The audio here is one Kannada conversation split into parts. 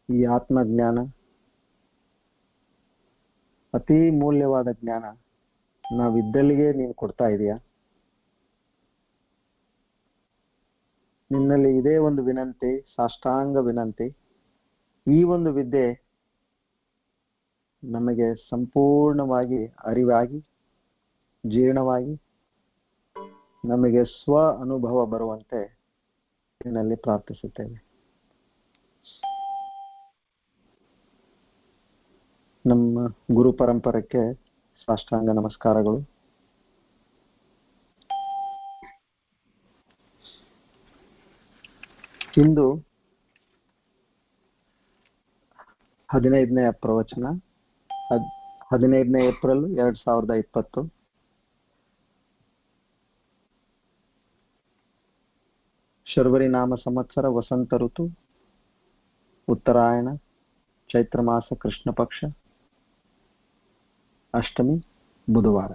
ಈ ಆತ್ಮಜ್ಞಾನ ಅತಿ ಮೂಲ್ಯವಾದ ಜ್ಞಾನ ನಾವಿದ್ದಲ್ಲಿಗೆ ನೀನು ಕೊಡ್ತಾ ಇದೀಯಾ? ನಿನ್ನಲ್ಲಿ ಇದೇ ಒಂದು ವಿನಂತಿ, ಸಾಷ್ಟಾಂಗ ವಿನಂತಿ. ಈ ಒಂದು ವಿದ್ಯೆ ನಮಗೆ ಸಂಪೂರ್ಣವಾಗಿ ಅರಿವಾಗಿ ಜೀರ್ಣವಾಗಿ ನಮಗೆ ಸ್ವ ಅನುಭವ ಬರುವಂತೆ ನಿನ್ನಲ್ಲಿ ಪ್ರಾರ್ಥಿಸುತ್ತೇವೆ. ನಮ್ಮ ಗುರು ಪರಂಪರಕ್ಕೆ ಸಾಷ್ಟಾಂಗ ನಮಸ್ಕಾರಗಳು. ಇಂದು 15ನೇ ಪ್ರವಚನ, 15ನೇ ಏಪ್ರಿಲ್ 2020. ಶರ್ವರಿ ನಾಮ ಸಂವತ್ಸರ, ವಸಂತ ಋತು, ಉತ್ತರಾಯಣ, ಚೈತ್ರ ಮಾಸ, ಕೃಷ್ಣ ಪಕ್ಷ, ಅಷ್ಟಮಿ, ಬುಧವಾರ.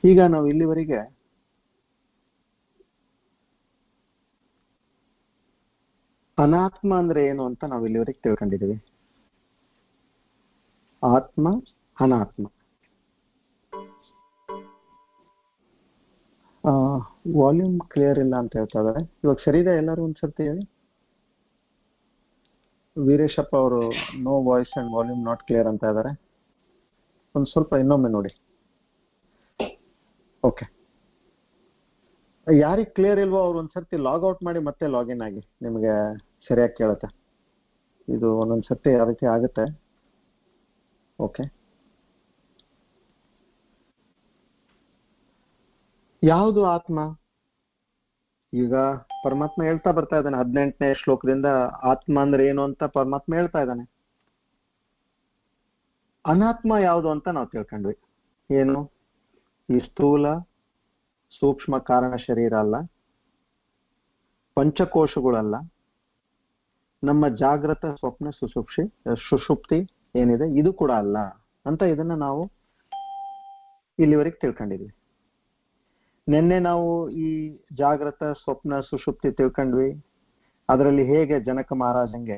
ಈಗ ನಾವು ಇಲ್ಲಿವರೆಗೆ ಅನಾತ್ಮ ಅಂದ್ರೆ ಏನು ಅಂತ ನಾವು ಇಲ್ಲಿವರೆಗೆ ತಿಳ್ಕೊಂಡಿದ್ದೀವಿ. ಆತ್ಮ, ಅನಾತ್ಮ. ವಾಲ್ಯೂಮ್ ಕ್ಲಿಯರ್ ಇಲ್ಲ ಅಂತ ಹೇಳ್ತಾ ಇದ್ದಾರೆ. ಇವಾಗ ಸರಿ ಇದೆ? ಎಲ್ಲರೂ ಒಂದ್ಸರ್ತಿ ಹೇಳಿ. ವೀರೇಶಪ್ಪ ಅವರು no voice and volume not clear ಅಂತ ಇದ್ದಾರೆ. ಒಂದು ಸ್ವಲ್ಪ ಇನ್ನೊಮ್ಮೆ ನೋಡಿ. ಓಕೆ, ಯಾರಿಗೆ ಕ್ಲಿಯರ್ ಇಲ್ವೋ ಅವ್ರು ಒಂದ್ಸರ್ತಿ ಲಾಗ್ ಔಟ್ ಮಾಡಿ ಮತ್ತೆ ಲಾಗಿನ್ ಆಗಿ, ನಿಮಗೆ ಸರಿಯಾಗಿ ಕೇಳುತ್ತೆ. ಇದು ಒಂದೊಂದ್ಸರ್ತಿ ಆ ರೀತಿ ಆಗುತ್ತೆ. ಓಕೆ, ಯಾವುದು ಆತ್ಮ? ಈಗ ಪರಮಾತ್ಮ ಹೇಳ್ತಾ ಬರ್ತಾ ಇದ್ದಾನೆ 18ನೇ ಶ್ಲೋಕದಿಂದ ಆತ್ಮ ಅಂದ್ರೆ ಏನು ಅಂತ ಪರಮಾತ್ಮ ಹೇಳ್ತಾ ಇದ್ದಾನೆ. ಅನಾತ್ಮ ಯಾವುದು ಅಂತ ನಾವು ತಿಳ್ಕೊಂಡ್ವಿ. ಏನು? ಈ ಸ್ಥೂಲ ಸೂಕ್ಷ್ಮ ಕಾರಣ ಶರೀರ ಅಲ್ಲ, ಪಂಚಕೋಶಗಳಲ್ಲ, ನಮ್ಮ ಜಾಗೃತ ಸ್ವಪ್ನ ಸುಷುಪ್ತಿ ಏನಿದೆ ಇದು ಕೂಡ ಅಲ್ಲ ಅಂತ ಇದನ್ನ ನಾವು ಇಲ್ಲಿವರೆಗೆ ತಿಳ್ಕೊಂಡಿದ್ವಿ. ನಿನ್ನೆ ನಾವು ಈ ಜಾಗೃತ ಸ್ವಪ್ನ ಸುಷುಪ್ತಿ ತಿಳ್ಕೊಂಡ್ವಿ. ಅದರಲ್ಲಿ ಹೇಗೆ ಜನಕ ಮಹಾರಾಜಂಗೆ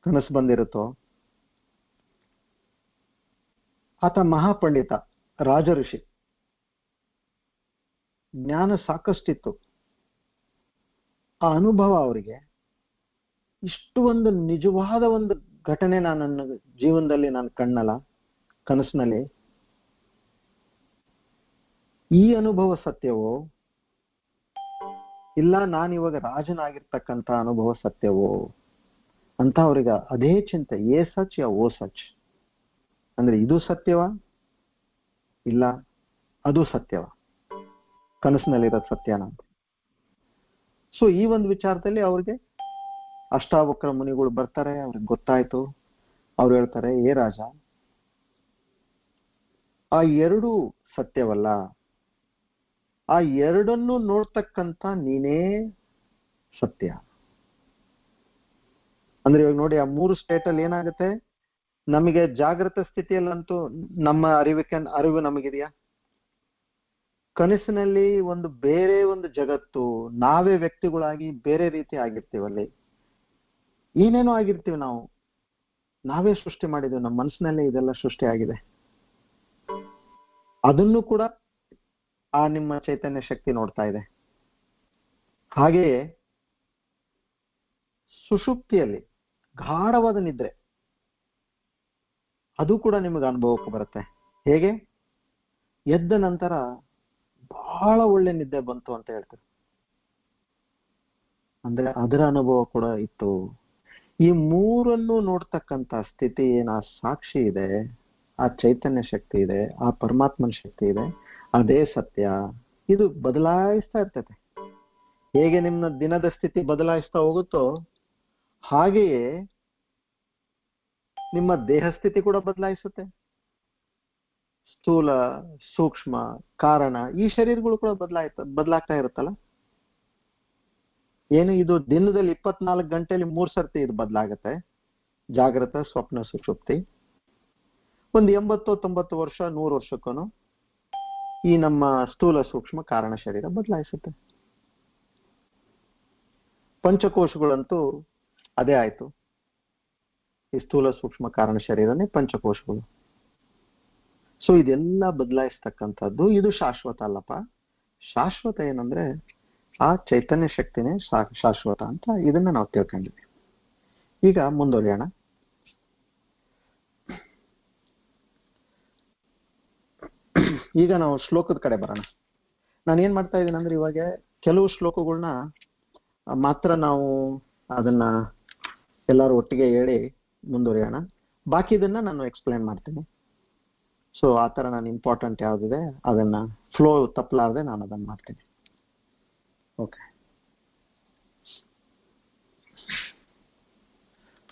ಕನಸು ಬಂದಿರುತ್ತೋ, ಆತ ಮಹಾಪಂಡಿತ, ರಾಜ ಋಷಿ, ಜ್ಞಾನ ಸಾಕಷ್ಟಿತ್ತು. ಆ ಅನುಭವ ಅವರಿಗೆ ಇಷ್ಟು ಒಂದು ನಿಜವಾದ ಒಂದು ಘಟನೆ ನನ್ನ ಜೀವನದಲ್ಲಿ ನಾನು ಕಣ್ಣಲ್ಲ, ಕನಸಿನಲ್ಲಿ. ಈ ಅನುಭವ ಸತ್ಯವೋ ಇಲ್ಲ ನಾನಿವಾಗ ರಾಜನಾಗಿರ್ತಕ್ಕಂಥ ಅನುಭವ ಸತ್ಯವೋ ಅಂತ ಅವ್ರಿಗೆ ಅದೇ ಚಿಂತೆ. ಏ ಸಚ್ ಯಾ ಓ ಸಚ್ ಅಂದ್ರೆ ಇದು ಸತ್ಯವಾ ಇಲ್ಲ ಅದು ಸತ್ಯವಾ, ಕನಸಿನಲ್ಲಿರೋದು ಸತ್ಯನಾ ಅಂತ. ಸೊ ಈ ಒಂದು ವಿಚಾರದಲ್ಲಿ ಅವ್ರಿಗೆ ಅಷ್ಟಾವಕ್ರ ಮುನಿಗಳು ಬರ್ತಾರೆ. ಅವ್ರಿಗೆ ಗೊತ್ತಾಯ್ತು. ಅವ್ರು ಹೇಳ್ತಾರೆ, ಏ ರಾಜ, ಆ ಎರಡು ಸತ್ಯವಲ್ಲ, ಆ ಎರಡನ್ನು ನೋಡ್ತಕ್ಕಂಥ ನೀನೇ ಸತ್ಯ. ಅಂದ್ರೆ ಇವಾಗ ನೋಡಿ, ಆ 3 ಸ್ಟೇಟ್ ಅಲ್ಲಿ ಏನಾಗುತ್ತೆ, ನಮಗೆ ಜಾಗೃತ ಸ್ಥಿತಿಯಲ್ಲಂತೂ ನಮ್ಮ ಅರಿವು ನಮಗಿದೆಯಾ? ಕನಸಿನಲ್ಲಿ ಒಂದು ಬೇರೆ ಒಂದು ಜಗತ್ತು, ನಾವೇ ವ್ಯಕ್ತಿಗಳಾಗಿ ಬೇರೆ ರೀತಿ ಆಗಿರ್ತೀವಲ್ಲಿ, ಏನೇನೋ ಆಗಿರ್ತೀವಿ ನಾವು. ನಾವೇ ಸೃಷ್ಟಿ ಮಾಡಿದ್ದೀವಿ, ನಮ್ಮ ಮನಸ್ಸಿನಲ್ಲೇ ಇದೆಲ್ಲ ಸೃಷ್ಟಿ ಆಗಿದೆ. ಅದನ್ನು ಕೂಡ ಆ ನಿಮ್ಮ ಚೈತನ್ಯ ಶಕ್ತಿ ನೋಡ್ತಾ ಇದೆ. ಹಾಗೆಯೇ ಸುಷುಪ್ತಿಯಲ್ಲಿ ಗಾಢವಾದ ನಿದ್ರೆ, ಅದು ಕೂಡ ನಿಮಗೆ ಅನುಭವಕ್ಕೆ ಬರುತ್ತೆ. ಹೇಗೆ? ಎದ್ದ ನಂತರ ಬಹಳ ಒಳ್ಳೆ ನಿದ್ದೆ ಬಂತು ಅಂತ ಹೇಳ್ತಾರೆ. ಅಂದ್ರೆ ಅದರ ಅನುಭವ ಕೂಡ ಇತ್ತು. ಈ ಮೂರನ್ನು ನೋಡ್ತಕ್ಕಂಥ ಸ್ಥಿತಿ ಏನ ಸಾಕ್ಷಿ ಇದೆ, ಆ ಚೈತನ್ಯ ಶಕ್ತಿ ಇದೆ, ಆ ಪರಮಾತ್ಮನ ಶಕ್ತಿ ಇದೆ, ಅದೇ ಸತ್ಯ. ಇದು ಬದಲಾಯಿಸ್ತಾ ಇರ್ತದೆ. ಹೇಗೆ ನಿಮ್ಮ ದಿನದ ಸ್ಥಿತಿ ಬದಲಾಯಿಸ್ತಾ ಹೋಗುತ್ತೋ ಹಾಗೆಯೇ ನಿಮ್ಮ ದೇಹ ಸ್ಥಿತಿ ಕೂಡ ಬದಲಾಯಿಸುತ್ತೆ. ಸ್ಥೂಲ ಸೂಕ್ಷ್ಮ ಕಾರಣ ಈ ಶರೀರಗಳು ಕೂಡ ಬದಲಾಗ್ತಾ ಇರುತ್ತಲ್ಲ. ಏನು ಇದು ದಿನದಲ್ಲಿ 24 ಗಂಟೆಯಲ್ಲಿ 3 ಸರ್ತಿ ಇದು ಬದಲಾಗತ್ತೆ. ಜಾಗೃತ ಸ್ವಪ್ನ ಸುಷುಪ್ತಿ. ಒಂದು 80-90 ವರ್ಷ 100 ವರ್ಷಕ್ಕೂ ಈ ನಮ್ಮ ಸ್ಥೂಲ ಸೂಕ್ಷ್ಮ ಕಾರಣ ಶರೀರ ಬದಲಾಯಿಸುತ್ತೆ. ಪಂಚಕೋಶಗಳಂತೂ ಅದೇ ಆಯ್ತು. ಈ ಸ್ಥೂಲ ಸೂಕ್ಷ್ಮ ಕಾರಣ ಶರೀರನೇ ಪಂಚಕೋಶಗಳು. ಸೊ ಇದೆಲ್ಲ ಬದಲಾಯಿಸ್ತಕ್ಕಂಥದ್ದು. ಇದು ಶಾಶ್ವತ ಅಲ್ಲಪ್ಪ. ಶಾಶ್ವತ ಏನಂದ್ರೆ ಆ ಚೈತನ್ಯ ಶಕ್ತಿನೇ ಶಾಶ್ವತ ಅಂತ ಇದನ್ನ ನಾವು ತಿಳ್ಕೊಂಡಿದ್ವಿ. ಈಗ ಮುಂದುವರಿಯೋಣ. ಈಗ ನಾವು ಶ್ಲೋಕದ ಕಡೆ ಬರೋಣ. ನಾನು ಏನ್ ಮಾಡ್ತಾ ಇದ್ದೀನಿ ಅಂದ್ರೆ ಇವಾಗ ಕೆಲವು ಶ್ಲೋಕಗಳನ್ನ ಮಾತ್ರ ನಾವು ಅದನ್ನ ಎಲ್ಲರೂ ಒಟ್ಟಿಗೆ ಹೇಳಿ ಮುಂದುವರಿಯೋಣ. ಬಾಕಿದನ್ನ ನಾನು ಎಕ್ಸ್ಪ್ಲೇನ್ ಮಾಡ್ತೀನಿ. ಸೊ ಆ ಥರ ನಾನು ಇಂಪಾರ್ಟೆಂಟ್ ಯಾವುದಿದೆ ಅದನ್ನ ಫ್ಲೋ ತಪ್ಪಲಾರದೆ ನಾನು ಅದನ್ನು ಮಾಡ್ತೀನಿ. ಓಕೆ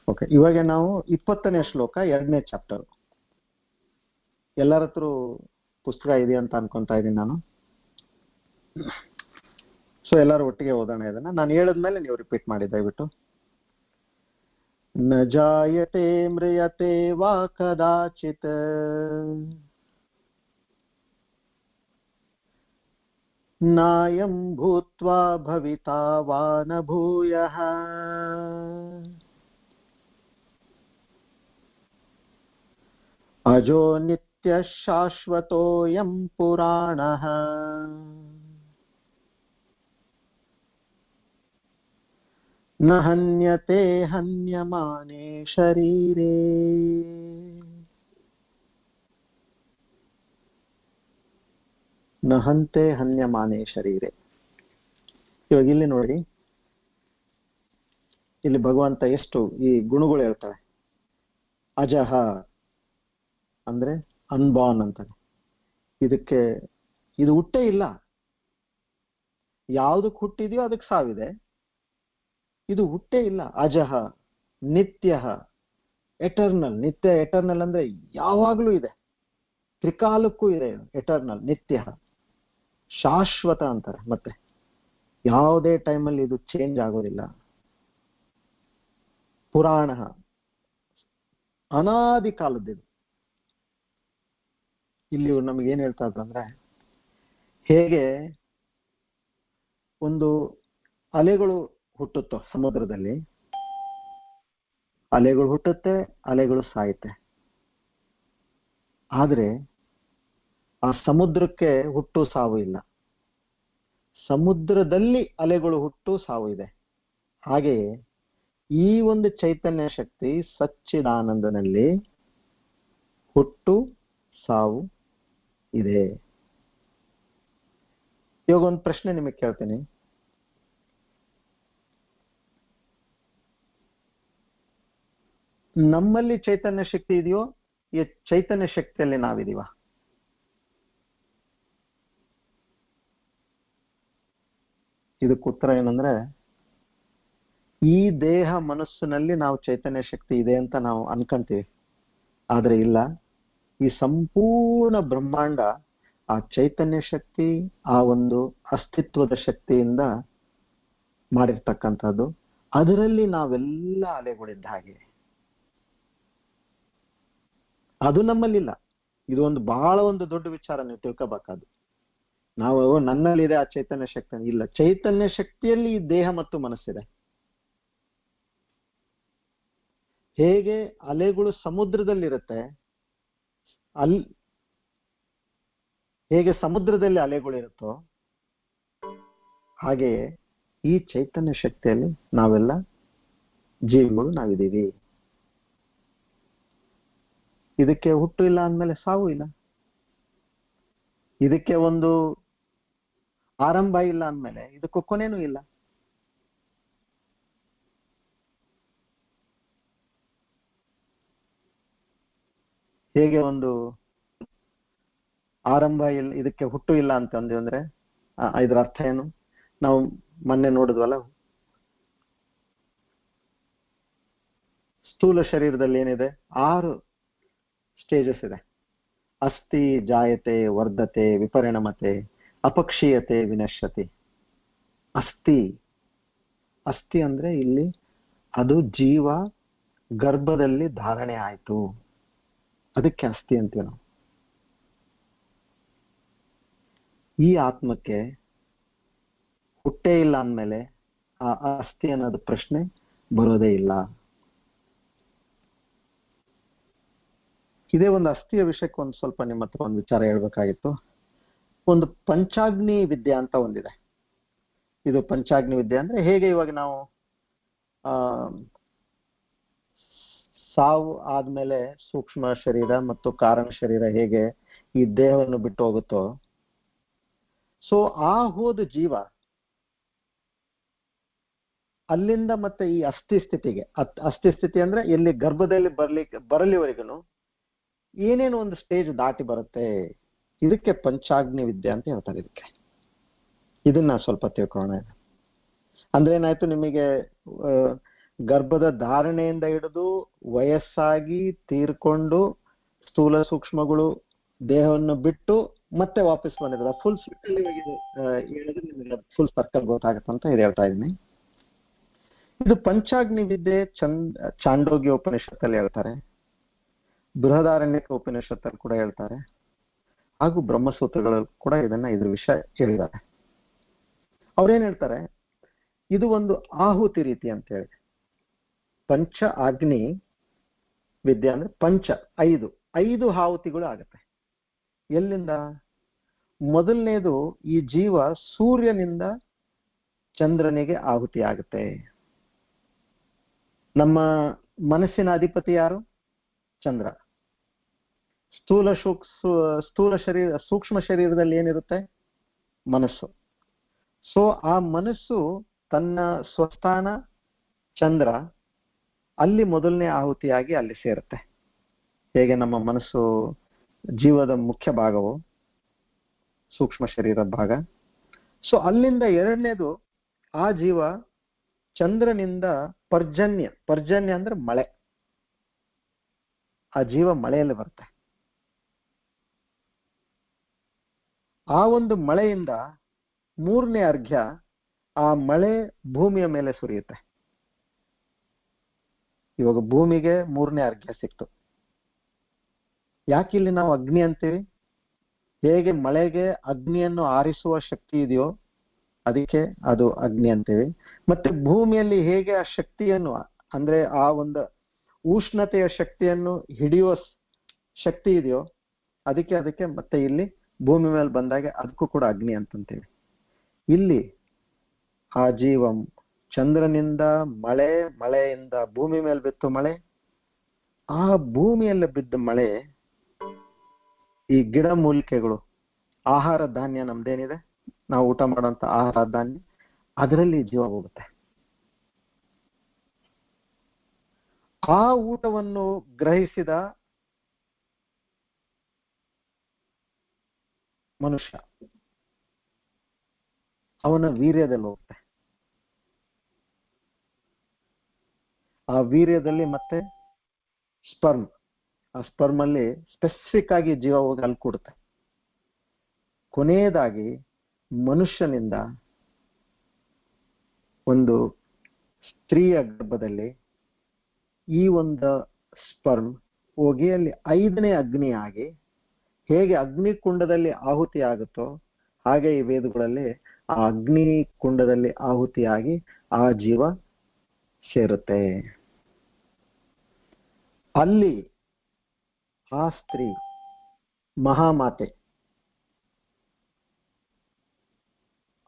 ಓಕೆ ಇವಾಗ ನಾವು 20ನೇ ಶ್ಲೋಕ 2ನೇ ಚಾಪ್ಟರ್. ಎಲ್ಲರ ಹತ್ರ ಪುಸ್ತಕ ಇದೆ ಅಂತ ಅನ್ಕೊಂತಾ ಇದ್ದೀನಿ ನಾನು. ಸೊ ಎಲ್ಲರೂ ಒಟ್ಟಿಗೆ ಓದೋಣ ಇದನ್ನ. ನಾನು ಹೇಳಿದ್ಮೇಲೆ ನೀವು ರಿಪೀಟ್ ಮಾಡಿ ದಯವಿಟ್ಟು. ನ ಜಾಯತೆ ಮ್ರಿಯತೆ ವಾ ಕದಾಚಿತ್ ನಾಯಂ ಭೂತ್ವಾ ಭವಿತಾ ವಾ ನ ಭೂಯಃ ಅಜೋ ನಿತ್ಯ ಶಾಶ್ವತೋಯಂ ಪುರಾಣಃ ನ ಹನ್ಯತೆ ಹನ್ಯಮಾನೆ ಶರೀರೇ. ನ ಹಂತೆ ಹನ್ಯಮಾನೆ ಶರೀರೇ. ಇವಾಗ ಇಲ್ಲಿ ನೋಡಿ, ಇಲ್ಲಿ ಭಗವಂತ ಎಷ್ಟು ಈ ಗುಣಗಳು ಹೇಳ್ತಾರೆ. ಅಜಹ ಅಂದ್ರೆ ಅನ್ಬಾರ್ನ್ ಅಂತಾರೆ. ಇದಕ್ಕೆ ಇದು ಹುಟ್ಟೇ ಇಲ್ಲ. ಯಾವುದಕ್ಕೆ ಹುಟ್ಟಿದೆಯೋ ಅದಕ್ಕೆ ಸಾವಿದೆ. ಇದು ಹುಟ್ಟೇ ಇಲ್ಲ. ಅಜಹ ನಿತ್ಯ ಎಟರ್ನಲ್. ನಿತ್ಯ ಎಟರ್ನಲ್ ಅಂದ್ರೆ ಯಾವಾಗ್ಲೂ ಇದೆ, ತ್ರಿಕಾಲಕ್ಕೂ ಇದೆ. ಎಟರ್ನಲ್ ನಿತ್ಯ. ಶಾಶ್ವತ ಅಂತಾರೆ. ಮತ್ತೆ ಯಾವುದೇ ಟೈಮಲ್ಲಿ ಇದು ಚೇಂಜ್ ಆಗೋದಿಲ್ಲ. ಪುರಾಣ ಅನಾದಿ ಕಾಲದ್ದಿದು. ಇಲ್ಲಿ ನಮಗೆ ಏನ್ ಹೇಳ್ತಾ ಇದ್ರು ಅಂದ್ರೆ, ಹೇಗೆ ಒಂದು ಅಲೆಗಳು ಹುಟ್ಟುತ್ತೋ ಸಮುದ್ರದಲ್ಲಿ, ಅಲೆಗಳು ಹುಟ್ಟುತ್ತೆ, ಅಲೆಗಳು ಸಾಯುತ್ತೆ. ಆದ್ರೆ ಆ ಸಮುದ್ರಕ್ಕೆ ಹುಟ್ಟು ಸಾವು ಇಲ್ಲ. ಸಮುದ್ರದಲ್ಲಿ ಅಲೆಗಳು ಹುಟ್ಟು ಸಾವು ಇದೆ. ಹಾಗೆಯೇ ಈ ಒಂದು ಚೈತನ್ಯ ಶಕ್ತಿ ಸಚ್ಚಿದಾನಂದನಲ್ಲಿ ಹುಟ್ಟು ಸಾವು ಇದೆ. ಇವಾಗ ಒಂದು ಪ್ರಶ್ನೆ ನಿಮಗೆ ಕೇಳ್ತೀನಿ. ನಮ್ಮಲ್ಲಿ ಚೈತನ್ಯ ಶಕ್ತಿ ಇದೆಯೋ, ಈ ಚೈತನ್ಯ ಶಕ್ತಿಯಲ್ಲಿ ನಾವಿದೀವ? ಇದಕ್ಕೆ ಉತ್ತರ ಏನಂದ್ರೆ, ಈ ದೇಹ ಮನಸ್ಸಿನಲ್ಲಿ ನಾವು ಚೈತನ್ಯ ಶಕ್ತಿ ಇದೆ ಅಂತ ನಾವು ಅನ್ಕೊಂತೀವಿ. ಆದ್ರೆ ಇಲ್ಲ. ಈ ಸಂಪೂರ್ಣ ಬ್ರಹ್ಮಾಂಡ ಆ ಚೈತನ್ಯ ಶಕ್ತಿ, ಆ ಒಂದು ಅಸ್ತಿತ್ವದ ಶಕ್ತಿಯಿಂದ ಮಾಡಿರ್ತಕ್ಕಂಥದ್ದು. ಅದರಲ್ಲಿ ನಾವೆಲ್ಲ ಅಲೆಗಳಿದ್ದ ಹಾಗೆ. ಅದು ನಮ್ಮಲ್ಲಿಲ್ಲ. ಇದು ಒಂದು ಬಹಳ ಒಂದು ದೊಡ್ಡ ವಿಚಾರ, ನೀವು ತಿಳ್ಕೋಬೇಕಾದ್ದು. ನಾವು ನನ್ನಲ್ಲಿದೆ ಆ ಚೈತನ್ಯ ಶಕ್ತಿ ಇಲ್ಲ. ಚೈತನ್ಯ ಶಕ್ತಿಯಲ್ಲಿ ಈ ದೇಹ ಮತ್ತು ಮನಸ್ಸಿದೆ. ಹೇಗೆ ಅಲೆಗಳು ಸಮುದ್ರದಲ್ಲಿರುತ್ತೆ, ಹೇಗೆ ಸಮುದ್ರದಲ್ಲಿ ಅಲೆಗಳಿರುತ್ತೋ ಹಾಗೆಯೇ ಈ ಚೈತನ್ಯ ಶಕ್ತಿಯಲ್ಲಿ ನಾವೆಲ್ಲ ಜೀವಿಗಳು ನಾವಿದ್ದೀವಿ. ಇದಕ್ಕೆ ಹುಟ್ಟು ಇಲ್ಲ ಅಂದಮೇಲೆ ಸಾವು ಇಲ್ಲ. ಇದಕ್ಕೆ ಒಂದು ಆರಂಭ ಇಲ್ಲ ಅಂದಮೇಲೆ ಇದಕ್ಕೂ ಕೊನೆನೂ ಇಲ್ಲ. ಹೇಗೆ ಒಂದು ಆರಂಭ ಇಲ್ಲ, ಇದಕ್ಕೆ ಹುಟ್ಟು ಇಲ್ಲ ಅಂತಂದ್ರೆ ಅಂದ್ರೆ ಇದ್ರ ಅರ್ಥ ಏನು? ನಾವು ಮೊನ್ನೆ ನೋಡಿದ್ವಲ್ಲ, ಸ್ಥೂಲ ಶರೀರದಲ್ಲಿ ಏನಿದೆ? 6 ಸ್ಟೇಜಸ್ ಇದೆ. ಅಸ್ಥಿ, ಜಾಯತೆ, ವರ್ಧತೆ, ವಿಪರಿಣಮತೆ, ಅಪಕ್ಷೀಯತೆ, ವಿನಶ್ಯತಿ. ಅಸ್ಥಿ, ಅಸ್ಥಿ ಅಂದ್ರೆ ಇಲ್ಲಿ ಅದು ಜೀವ ಗರ್ಭದಲ್ಲಿ ಧಾರಣೆ ಆಯ್ತು. ಅದಕ್ಕೆ ಅಸ್ಥಿ ಅಂತೀವಿ ನಾವು. ಈ ಆತ್ಮಕ್ಕೆ ಹುಟ್ಟೇ ಇಲ್ಲ ಅಂದಮೇಲೆ ಆ ಅಸ್ಥಿ ಅನ್ನೋದು ಪ್ರಶ್ನೆ ಬರೋದೇ ಇಲ್ಲ. ಇದೇ ಒಂದು ಅಸ್ಥಿಯ ವಿಷಯಕ್ಕೆ ಒಂದು ಸ್ವಲ್ಪ ನಿಮ್ಮ ಹತ್ರ ಒಂದು ವಿಚಾರ ಹೇಳ್ಬೇಕಾಗಿತ್ತು. ಒಂದು ಪಂಚಾಗ್ನಿ ವಿದ್ಯೆ ಅಂತ ಒಂದಿದೆ. ಇದು ಪಂಚಾಗ್ನಿ ವಿದ್ಯೆ ಅಂದ್ರೆ ಹೇಗೆ ಇವಾಗ ನಾವು ಸಾವು ಆದ್ಮೇಲೆ ಸೂಕ್ಷ್ಮ ಶರೀರ ಮತ್ತು ಕಾರಣ ಶರೀರ ಹೇಗೆ ಈ ದೇಹವನ್ನು ಬಿಟ್ಟು ಹೋಗುತ್ತೋ, ಸೊ ಆ ಹೋದ ಜೀವ ಅಲ್ಲಿಂದ ಮತ್ತೆ ಈ ಅಸ್ಥಿ ಸ್ಥಿತಿಗೆ, ಅಸ್ಥಿ ಸ್ಥಿತಿ ಅಂದ್ರೆ ಎಲ್ಲಿ ಗರ್ಭದಲ್ಲಿ ಬರಲಿವರೆಗೂ ಏನೇನು ಒಂದು ಸ್ಟೇಜ್ ದಾಟಿ ಬರುತ್ತೆ. ಇದಕ್ಕೆ ಪಂಚಾಗ್ನಿ ವಿದ್ಯೆ ಅಂತ ಹೇಳ್ತಾರೆ. ಇದನ್ನ ಸ್ವಲ್ಪ ತಿಳ್ಕೊಳ್ಳೋಣ. ಅಂದ್ರೆ ಏನಾಯ್ತು, ನಿಮಗೆ ಗರ್ಭದ ಧಾರಣೆಯಿಂದ ಹಿಡಿದು ವಯಸ್ಸಾಗಿ ತೀರ್ಕೊಂಡು ಸ್ಥೂಲ ಸೂಕ್ಷ್ಮಗಳು ದೇಹವನ್ನು ಬಿಟ್ಟು ಮತ್ತೆ ವಾಪಸ್ ಬಂದಿರೋದು ಫುಲ್ ಹೇಳಿದ್ರೆ ನಿಮಗೆ ಫುಲ್ ಸರ್ಕಲ್ ಗೊತ್ತಾಗುತ್ತೆ ಅಂತ ಇದು ಹೇಳ್ತಾ ಇದ್ದೀನಿ. ಇದು ಪಂಚಾಗ್ನಿ ವಿದ್ಯೆ ಚಾಂಡೋಗ್ಯ ಉಪನಿಷತ್ತಲ್ಲಿ ಹೇಳ್ತಾರೆ, ಬೃಹದಾರಣ್ಯಕ ಉಪನಿಷತ್ತಲ್ಲಿ ಕೂಡ ಹೇಳ್ತಾರೆ, ಹಾಗೂ ಬ್ರಹ್ಮಸೂತ್ರಗಳಲ್ಲಿ ಕೂಡ ಇದ್ರ ವಿಷಯ ಹೇಳಿದ್ದಾರೆ. ಅವ್ರೇನ್ ಹೇಳ್ತಾರೆ, ಇದು ಒಂದು ಆಹುತಿ ರೀತಿ ಅಂತ ಹೇಳಿ. ಪಂಚ ಅಗ್ನಿ ವಿದ್ಯೆ ಅಂದ್ರೆ ಐದು ಆಹುತಿಗಳು ಆಗತ್ತೆ. ಎಲ್ಲಿಂದ? ಮೊದಲನೇದು ಈ ಜೀವ ಸೂರ್ಯನಿಂದ ಚಂದ್ರನಿಗೆ ಆಹುತಿ ಆಗುತ್ತೆ. ನಮ್ಮ ಮನಸ್ಸಿನ ಅಧಿಪತಿ ಯಾರು? ಚಂದ್ರ. ಸ್ಥೂಲ ಶರೀರ, ಸೂಕ್ಷ್ಮ ಶರೀರದಲ್ಲಿ ಏನಿರುತ್ತೆ? ಮನಸ್ಸು. ಸೊ ಆ ಮನಸ್ಸು ತನ್ನ ಸ್ವಸ್ಥಾನ ಚಂದ್ರ, ಅಲ್ಲಿ ಮೊದಲನೇ ಆಹುತಿಯಾಗಿ ಅಲ್ಲಿ ಸೇರುತ್ತೆ. ಹೇಗೆ ನಮ್ಮ ಮನಸ್ಸು ಜೀವದ ಮುಖ್ಯ ಭಾಗವು, ಸೂಕ್ಷ್ಮ ಶರೀರದ ಭಾಗ. ಸೊ ಅಲ್ಲಿಂದ ಎರಡನೇದು, ಆ ಜೀವ ಚಂದ್ರನಿಂದ ಪರ್ಜನ್ಯ ಅಂದ್ರೆ ಮಳೆ, ಆ ಜೀವ ಮಳೆಯಲ್ಲಿ ಬರುತ್ತೆ. ಆ ಒಂದು ಮಳೆಯಿಂದ ಮೂರನೇ ಅರ್ಘ್ಯ, ಆ ಮಳೆ ಭೂಮಿಯ ಮೇಲೆ ಸುರಿಯುತ್ತೆ. ಇವಾಗ ಭೂಮಿಗೆ ಮೂರನೇ ಅರ್ಘ್ಯ ಸಿಕ್ತು. ಯಾಕಿಲ್ಲಿ ನಾವು ಅಗ್ನಿ ಅಂತೀವಿ? ಹೇಗೆ ಮಳೆಗೆ ಅಗ್ನಿಯನ್ನು ಆರಿಸುವ ಶಕ್ತಿ ಇದೆಯೋ ಅದಕ್ಕೆ ಅದು ಅಗ್ನಿ ಅಂತೀವಿ. ಮತ್ತೆ ಭೂಮಿಯಲ್ಲಿ ಹೇಗೆ ಆ ಶಕ್ತಿಯನ್ನು, ಅಂದ್ರೆ ಆ ಒಂದು ಉಷ್ಣತೆಯ ಶಕ್ತಿಯನ್ನು ಹಿಡಿಯುವ ಶಕ್ತಿ ಇದೆಯೋ ಅದಕ್ಕೆ ಮತ್ತೆ ಇಲ್ಲಿ ಭೂಮಿ ಮೇಲೆ ಬಂದಾಗ ಅದಕ್ಕೂ ಕೂಡ ಅಗ್ನಿ ಅಂತಂತೀವಿ. ಇಲ್ಲಿ ಆ ಜೀವ ಚಂದ್ರನಿಂದ ಮಳೆಯಿಂದ ಭೂಮಿ ಮೇಲೆ ಬಿತ್ತು ಮಳೆ. ಆ ಭೂಮಿಯಲ್ಲಿ ಬಿದ್ದ ಮಳೆ ಈ ಗಿಡ ಮೂಲಿಕೆಗಳು, ಆಹಾರ ಧಾನ್ಯ ನಮ್ದೇನಿದೆ, ನಾವು ಊಟ ಮಾಡೋಂಥ ಆಹಾರ ಧಾನ್ಯ, ಅದರಲ್ಲಿ ಜೀವ ಹೋಗುತ್ತೆ. ಆ ಊಟವನ್ನು ಗ್ರಹಿಸಿದ ಮನುಷ್ಯ ಅವನ ವೀರ್ಯದಲ್ಲಿ ಹೋಗುತ್ತೆ. ಆ ವೀರ್ಯದಲ್ಲಿ ಮತ್ತೆ ಸ್ಪರ್ಮ್, ಆ ಸ್ಪರ್ಮ್ ಅಲ್ಲಿ ಸ್ಪೆಸಿಫಿಕ್ ಆಗಿ ಜೀವ ಹೋಗಿ ಅಲ್ಲಿ ಕೂಡುತ್ತೆ. ಕೊನೆಯದಾಗಿ ಮನುಷ್ಯನಿಂದ ಒಂದು ಸ್ತ್ರೀಯ ಗರ್ಭದಲ್ಲಿ ಈ ಒಂದು ಸ್ಪರ್ಮ್ ಹೋಗಿ ಅಲ್ಲಿ 5ನೇ ಅಗ್ನಿ ಆಗಿ, ಹೇಗೆ ಅಗ್ನಿ ಕುಂಡದಲ್ಲಿ ಆಹುತಿ ಆಗುತ್ತೋ ಹಾಗೆ ಈ ವೇದಗಳಲ್ಲಿ ಆ ಅಗ್ನಿ ಕುಂಡದಲ್ಲಿ ಆಹುತಿಯಾಗಿ ಆ ಜೀವ ಸೇರುತ್ತೆ. ಅಲ್ಲಿ ಆ ಸ್ತ್ರೀ ಮಹಾಮಾತೆ,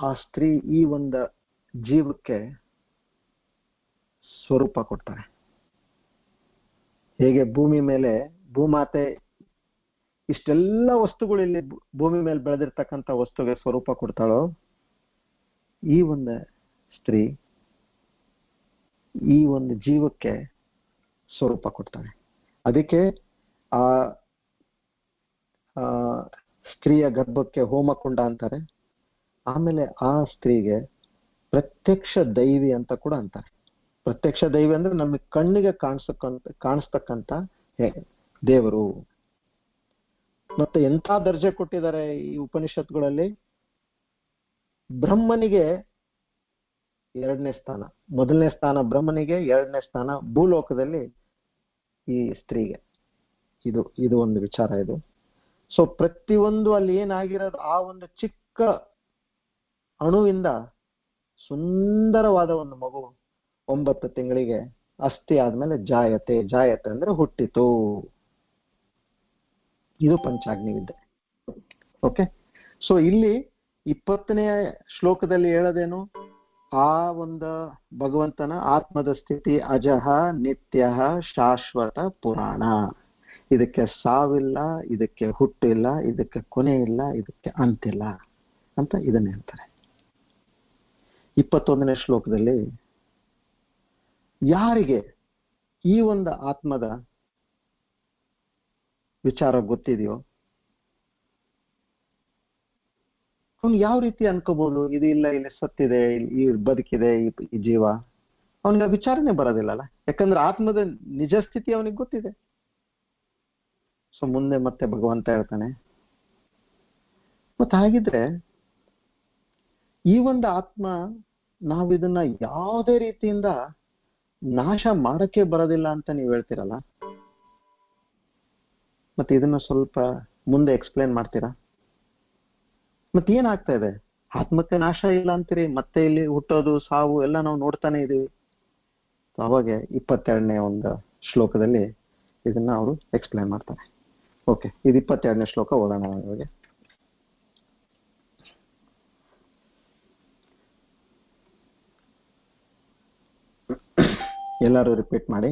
ಆ ಸ್ತ್ರೀ ಈ ಒಂದು ಜೀವಕ್ಕೆ ಸ್ವರೂಪ ಕೊಡ್ತಾರೆ. ಹೇಗೆ ಭೂಮಿ ಮೇಲೆ ಭೂಮಾತೆ ಇಷ್ಟೆಲ್ಲ ವಸ್ತುಗಳು ಇಲ್ಲಿ ಭೂಮಿ ಮೇಲೆ ಬೆಳೆದಿರ್ತಕ್ಕಂಥ ವಸ್ತುಗೆ ಸ್ವರೂಪ ಕೊಡ್ತಾಳೋ, ಈ ಒಂದು ಸ್ತ್ರೀ ಈ ಒಂದು ಜೀವಕ್ಕೆ ಸ್ವರೂಪ ಕೊಡ್ತಾಳೆ. ಅದಕ್ಕೆ ಆ ಸ್ತ್ರೀಯ ಗರ್ಭಕ್ಕೆ ಹೋಮಕುಂಡ ಅಂತಾರೆ. ಆಮೇಲೆ ಆ ಸ್ತ್ರೀಗೆ ಪ್ರತ್ಯಕ್ಷ ದೈವಿ ಅಂತ ಕೂಡ ಅಂತಾರೆ. ಪ್ರತ್ಯಕ್ಷ ದೈವಿ ಅಂದ್ರೆ ನಮಗೆ ಕಣ್ಣಿಗೆ ಕಾಣಿಸ್ತಕ್ಕಂಥ ದೇವರು. ಮತ್ತೆ ಎಂಥ ದರ್ಜೆ ಕೊಟ್ಟಿದ್ದಾರೆ ಈ ಉಪನಿಷತ್ಗಳಲ್ಲಿ. ಬ್ರಹ್ಮನಿಗೆ 2ನೇ ಸ್ಥಾನ, 1ನೇ ಸ್ಥಾನ ಬ್ರಹ್ಮನಿಗೆ, 2ನೇ ಸ್ಥಾನ ಭೂಲೋಕದಲ್ಲಿ ಈ ಸ್ತ್ರೀಗೆ. ಇದು ಇದು ಒಂದು ವಿಚಾರ ಇದು. ಸೊ ಪ್ರತಿಯೊಂದು ಅಲ್ಲಿ ಏನಾಗಿರೋದು, ಆ ಒಂದು ಚಿಕ್ಕ ಅಣುವಿಂದ ಸುಂದರವಾದ ಒಂದು ಮಗು 9 ತಿಂಗಳಿಗೆ ಅಸ್ಥಿ ಆದ್ಮೇಲೆ ಜಾಯತೆ, ಜಾಯತೆ ಅಂದ್ರೆ ಹುಟ್ಟಿತು. ಇದು ಪಂಚಾಗ್ನಿ ವಿದ್ಯೆ. ಓಕೆ, ಸೊ ಇಲ್ಲಿ 20ನೇ ಶ್ಲೋಕದಲ್ಲಿ ಹೇಳೋದೇನು, ಆ ಒಂದು ಭಗವಂತನ ಆತ್ಮದ ಸ್ಥಿತಿ ಅಜಃ ನಿತ್ಯ ಶಾಶ್ವತ ಪುರಾಣ. ಇದಕ್ಕೆ ಸಾವಿಲ್ಲ, ಇದಕ್ಕೆ ಹುಟ್ಟಿಲ್ಲ, ಇದಕ್ಕೆ ಕೊನೆ ಇಲ್ಲ, ಇದಕ್ಕೆ ಅಂತಿಲ್ಲ ಅಂತ ಇದನ್ನ ಹೇಳ್ತಾರೆ. 21ನೇ ಶ್ಲೋಕದಲ್ಲಿ ಯಾರಿಗೆ ಈ ಒಂದು ಆತ್ಮದ ವಿಚಾರ ಗೊತ್ತಿದೆಯೋ ಅವ್ನು ಯಾವ ರೀತಿ ಅನ್ಕೋಬಹುದು, ಇದು ಇಲ್ಲ, ಇಲ್ಲಿ ಸತ್ತಿದೆ, ಈ ಬದುಕಿದೆ ಈ ಜೀವ, ಅವನಿಗೆ ವಿಚಾರನೆ ಬರೋದಿಲ್ಲಲ್ಲ. ಯಾಕಂದ್ರೆ ಆತ್ಮದ ನಿಜ ಸ್ಥಿತಿ ಅವನಿಗೆ ಗೊತ್ತಿದೆ. ಸೊ ಮುಂದೆ ಮತ್ತೆ ಭಗವಂತ ಹೇಳ್ತಾನೆ, ಮತ್ತೆ ಹಾಗಿದ್ರೆ ಈ ಒಂದು ಆತ್ಮ ನಾವು ಇದನ್ನ ಯಾವುದೇ ರೀತಿಯಿಂದ ನಾಶ ಮಾಡಕ್ಕೆ ಬರೋದಿಲ್ಲ ಅಂತ ನೀವು ಹೇಳ್ತೀರಲ್ಲ, ಮತ್ತೆ ಇದನ್ನ ಸ್ವಲ್ಪ ಮುಂದೆ ಎಕ್ಸ್ಪ್ಲೇನ್ ಮಾಡ್ತೀರಾ? ಮತ್ತೆ ಏನಾಗ್ತಾ ಇದೆ, ಆತ್ಮಕ್ಕೆ ನಾಶ ಇಲ್ಲ ಅಂತೀರಿ, ಮತ್ತೆ ಇಲ್ಲಿ ಹುಟ್ಟೋದು ಸಾವು ಎಲ್ಲ ನಾವು ನೋಡ್ತಾನೆ ಇದೀವಿ. ಅವಾಗ 22ನೇ ಒಂದು ಶ್ಲೋಕದಲ್ಲಿ ಇದನ್ನ ಅವರು ಎಕ್ಸ್ಪ್ಲೇನ್ ಮಾಡ್ತಾರೆ. ಓಕೆ, ಇದು 22ನೇ ಶ್ಲೋಕ ಓದೋಣ ಇವಾಗ. ಎಲ್ಲರೂ ರಿಪೀಟ್ ಮಾಡಿ.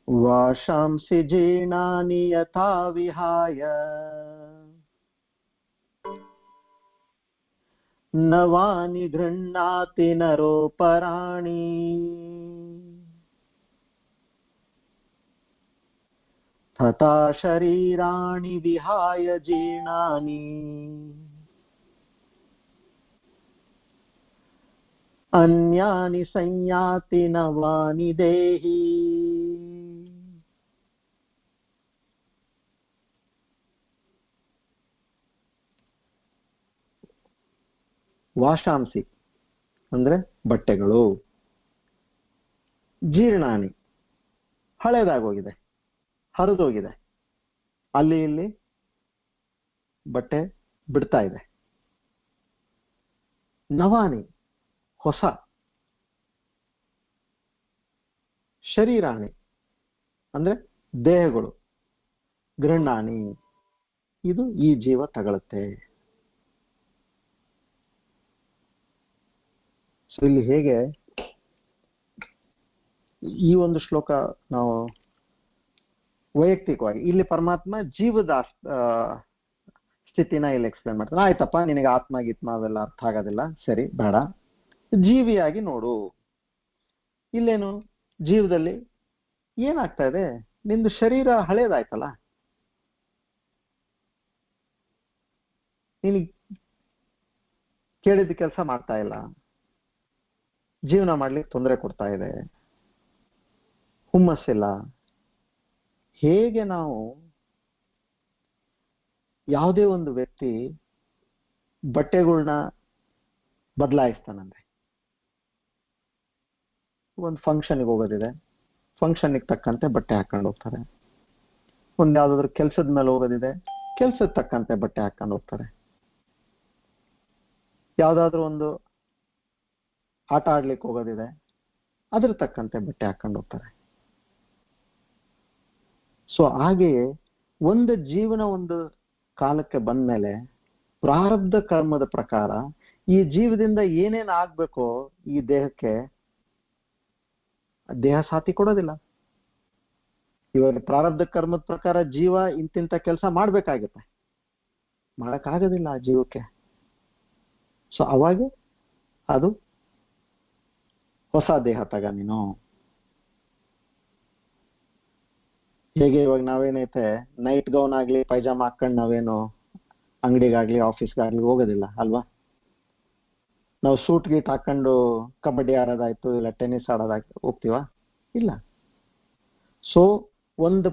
ವಾಶಾಂಸಿ ಜೀರ್ಣಾನಿ ಯಥಾ ವಿಹಾಯ ನವಾನಿ ಗೃಹ್ಣಾತಿ ನರೋಪರಾಣಿ ತಥಾ ಶರೀರಾಣಿ ವಿಹಾಯ ಜೀರ್ಣಾನಿ ಅನ್ಯಾನಿ ಸಂಯಾತಿ ನವಾನಿ ದೇಹಿ. ವಾಶಾಂಸಿ ಅಂದ್ರೆ ಬಟ್ಟೆಗಳು, ಜೀರ್ಣಾನಿ ಹಳೇದಾಗೋಗಿದೆ, ಹರಿದೋಗಿದೆ, ಅಲ್ಲಿ ಇಲ್ಲಿ ಬಟ್ಟೆ ಬಿಡ್ತಾ ಇದೆ. ನವಾನಿ ಹೊಸ, ಶರೀರಾಣಿ ಅಂದ್ರೆ ದೇಹಗಳು, ಗೃಹ್ಣಾನಿ ಇದು ಈ ಜೀವ ತಗೊಳುತ್ತೆ. ಸೊ ಇಲ್ಲಿ ಹೇಗೆ ಈ ಒಂದು ಶ್ಲೋಕ ನಾವು ವೈಯಕ್ತಿಕವಾಗಿ ಇಲ್ಲಿ ಪರಮಾತ್ಮ ಜೀವದ ಸ್ಥಿತಿನ ಇಲ್ಲಿ ಎಕ್ಸ್ಪ್ಲೇನ್ ಮಾಡ್ತಾನೆ. ಆಯ್ತಪ್ಪ, ನಿನಗೆ ಆತ್ಮ ಗೀತ್ಮ ಅವೆಲ್ಲ ಅರ್ಥ ಆಗೋದಿಲ್ಲ, ಸರಿ ಬೇಡ, ಜೀವಿಯಾಗಿ ನೋಡು. ಇಲ್ಲೇನು ಜೀವದಲ್ಲಿ ಏನಾಗ್ತಾ ಇದೆ, ನಿಂದು ಶರೀರ ಹಳೇದಾಯ್ತಲ್ಲ, ನಿನಗೆ ಕೇಳಿದ ಕೆಲಸ ಮಾಡ್ತಾ ಇಲ್ಲ, ಜೀವನ ಮಾಡ್ಲಿಕ್ಕೆ ತೊಂದರೆ ಕೊಡ್ತಾ ಇದೆ, ಹುಮ್ಮಸ್ಸಿಲ್ಲ. ಹೇಗೆ ನಾವು ಯಾವುದೇ ಒಂದು ವ್ಯಕ್ತಿ ಬಟ್ಟೆಗಳನ್ನ ಬದಲಾಯಿಸ್ತಾನಂದ್ರೆ, ಒಂದು ಫಂಕ್ಷನ್ಗೆ ಹೋಗೋದಿದೆ, ಫಂಕ್ಷನ್ಗೆ ತಕ್ಕಂತೆ ಬಟ್ಟೆ ಹಾಕೊಂಡು ಹೋಗ್ತಾರೆ. ಒಂದು ಯಾವ್ದಾದ್ರು ಕೆಲ್ಸದ ಮೇಲೆ ಹೋಗೋದಿದೆ, ಕೆಲ್ಸದ ತಕ್ಕಂತೆ ಬಟ್ಟೆ ಹಾಕೊಂಡು ಹೋಗ್ತಾರೆ. ಯಾವ್ದಾದ್ರು ಒಂದು ಆಟ ಆಡ್ಲಿಕ್ಕೆ ಹೋಗೋದಿದೆ, ಅದ್ರ ತಕ್ಕಂತೆ ಬಟ್ಟೆ ಹಾಕೊಂಡು ಹೋಗ್ತಾರೆ. ಸೊ ಹಾಗೆಯೇ ಒಂದು ಜೀವನ ಒಂದು ಕಾಲಕ್ಕೆ ಬಂದ್ಮೇಲೆ ಪ್ರಾರಬ್ಧ ಕರ್ಮದ ಪ್ರಕಾರ ಈ ಜೀವದಿಂದ ಏನೇನ್ ಆಗ್ಬೇಕೋ ಈ ದೇಹಕ್ಕೆ ದೇಹ ಸಾಥಿ ಕೊಡೋದಿಲ್ಲ. ಇವಾಗ ಪ್ರಾರಬ್ಧ ಕರ್ಮದ ಪ್ರಕಾರ ಜೀವ ಇಂತಿಂತ ಕೆಲಸ ಮಾಡ್ಬೇಕಾಗುತ್ತೆ, ಮಾಡಕ್ಕಾಗೋದಿಲ್ಲ ಆ ಜೀವಕ್ಕೆ. ಸೊ ಅವಾಗ ಅದು ಹೊಸ ದೇಹ ತಗ ನೀನು. ಹೇಗೆ ಇವಾಗ ನಾವೇನೈತೆ ನೈಟ್ ಗೌನ್ ಆಗ್ಲಿ ಪೈಜಾಮ ಹಾಕೊಂಡು ನಾವೇನು ಅಂಗಡಿಗಾಗ್ಲಿ ಆಫೀಸ್ಗಾಗ್ಲಿ ಹೋಗೋದಿಲ್ಲ ಅಲ್ವಾ. ನಾವು ಸೂಟ್ ಗೀಟ್ ಹಾಕೊಂಡು ಕಬಡ್ಡಿ ಆಡೋದಾಯ್ತು ಇಲ್ಲ ಟೆನ್ನಿಸ್ ಆಡೋದಾಯ್ತು ಹೋಗ್ತೀವ? ಇಲ್ಲ. ಸೊ ಒಂದು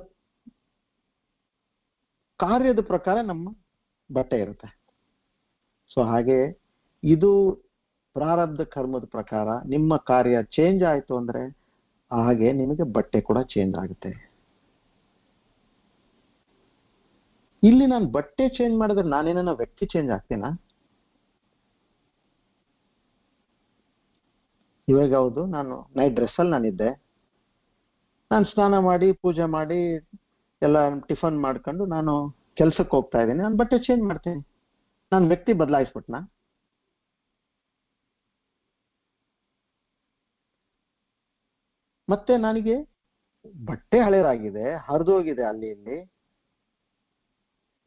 ಕಾರ್ಯದ ಪ್ರಕಾರ ನಮ್ಮ ಬಟ್ಟೆ ಇರುತ್ತೆ. ಸೊ ಹಾಗೆ ಇದು ಪ್ರಾರಬ್ಧ ಕರ್ಮದ ಪ್ರಕಾರ ನಿಮ್ಮ ಕಾರ್ಯ ಚೇಂಜ್ ಆಯ್ತು ಅಂದ್ರೆ ಹಾಗೆ ನಿಮಗೆ ಬಟ್ಟೆ ಕೂಡ ಚೇಂಜ್ ಆಗುತ್ತೆ. ಇಲ್ಲಿ ನಾನು ಬಟ್ಟೆ ಚೇಂಜ್ ಮಾಡಿದ್ರೆ ನಾನೇನ ವ್ಯಕ್ತಿ ಚೇಂಜ್ ಆಗ್ತೀನಾ? ಇವಾಗ ಹೌದು, ನಾನು ನೈಟ್ ಡ್ರೆಸ್ಸಲ್ಲಿ ನಾನಿದ್ದೆ, ನಾನು ಸ್ನಾನ ಮಾಡಿ ಪೂಜೆ ಮಾಡಿ ಎಲ್ಲ ಟಿಫನ್ ಮಾಡ್ಕೊಂಡು ನಾನು ಕೆಲ್ಸಕ್ಕೆ ಹೋಗ್ತಾ ಇದ್ದೀನಿ, ನಾನು ಬಟ್ಟೆ ಚೇಂಜ್ ಮಾಡ್ತೀನಿ, ನಾನು ವ್ಯಕ್ತಿ ಬದಲಾಯಿಸ್ಬಿಟ್ನಾ? ಮತ್ತೆ ನನಗೆ ಬಟ್ಟೆ ಹಳೇದಾಗಿದೆ, ಹರಿದೋಗಿದೆ, ಅಲ್ಲಿ ಇಲ್ಲಿ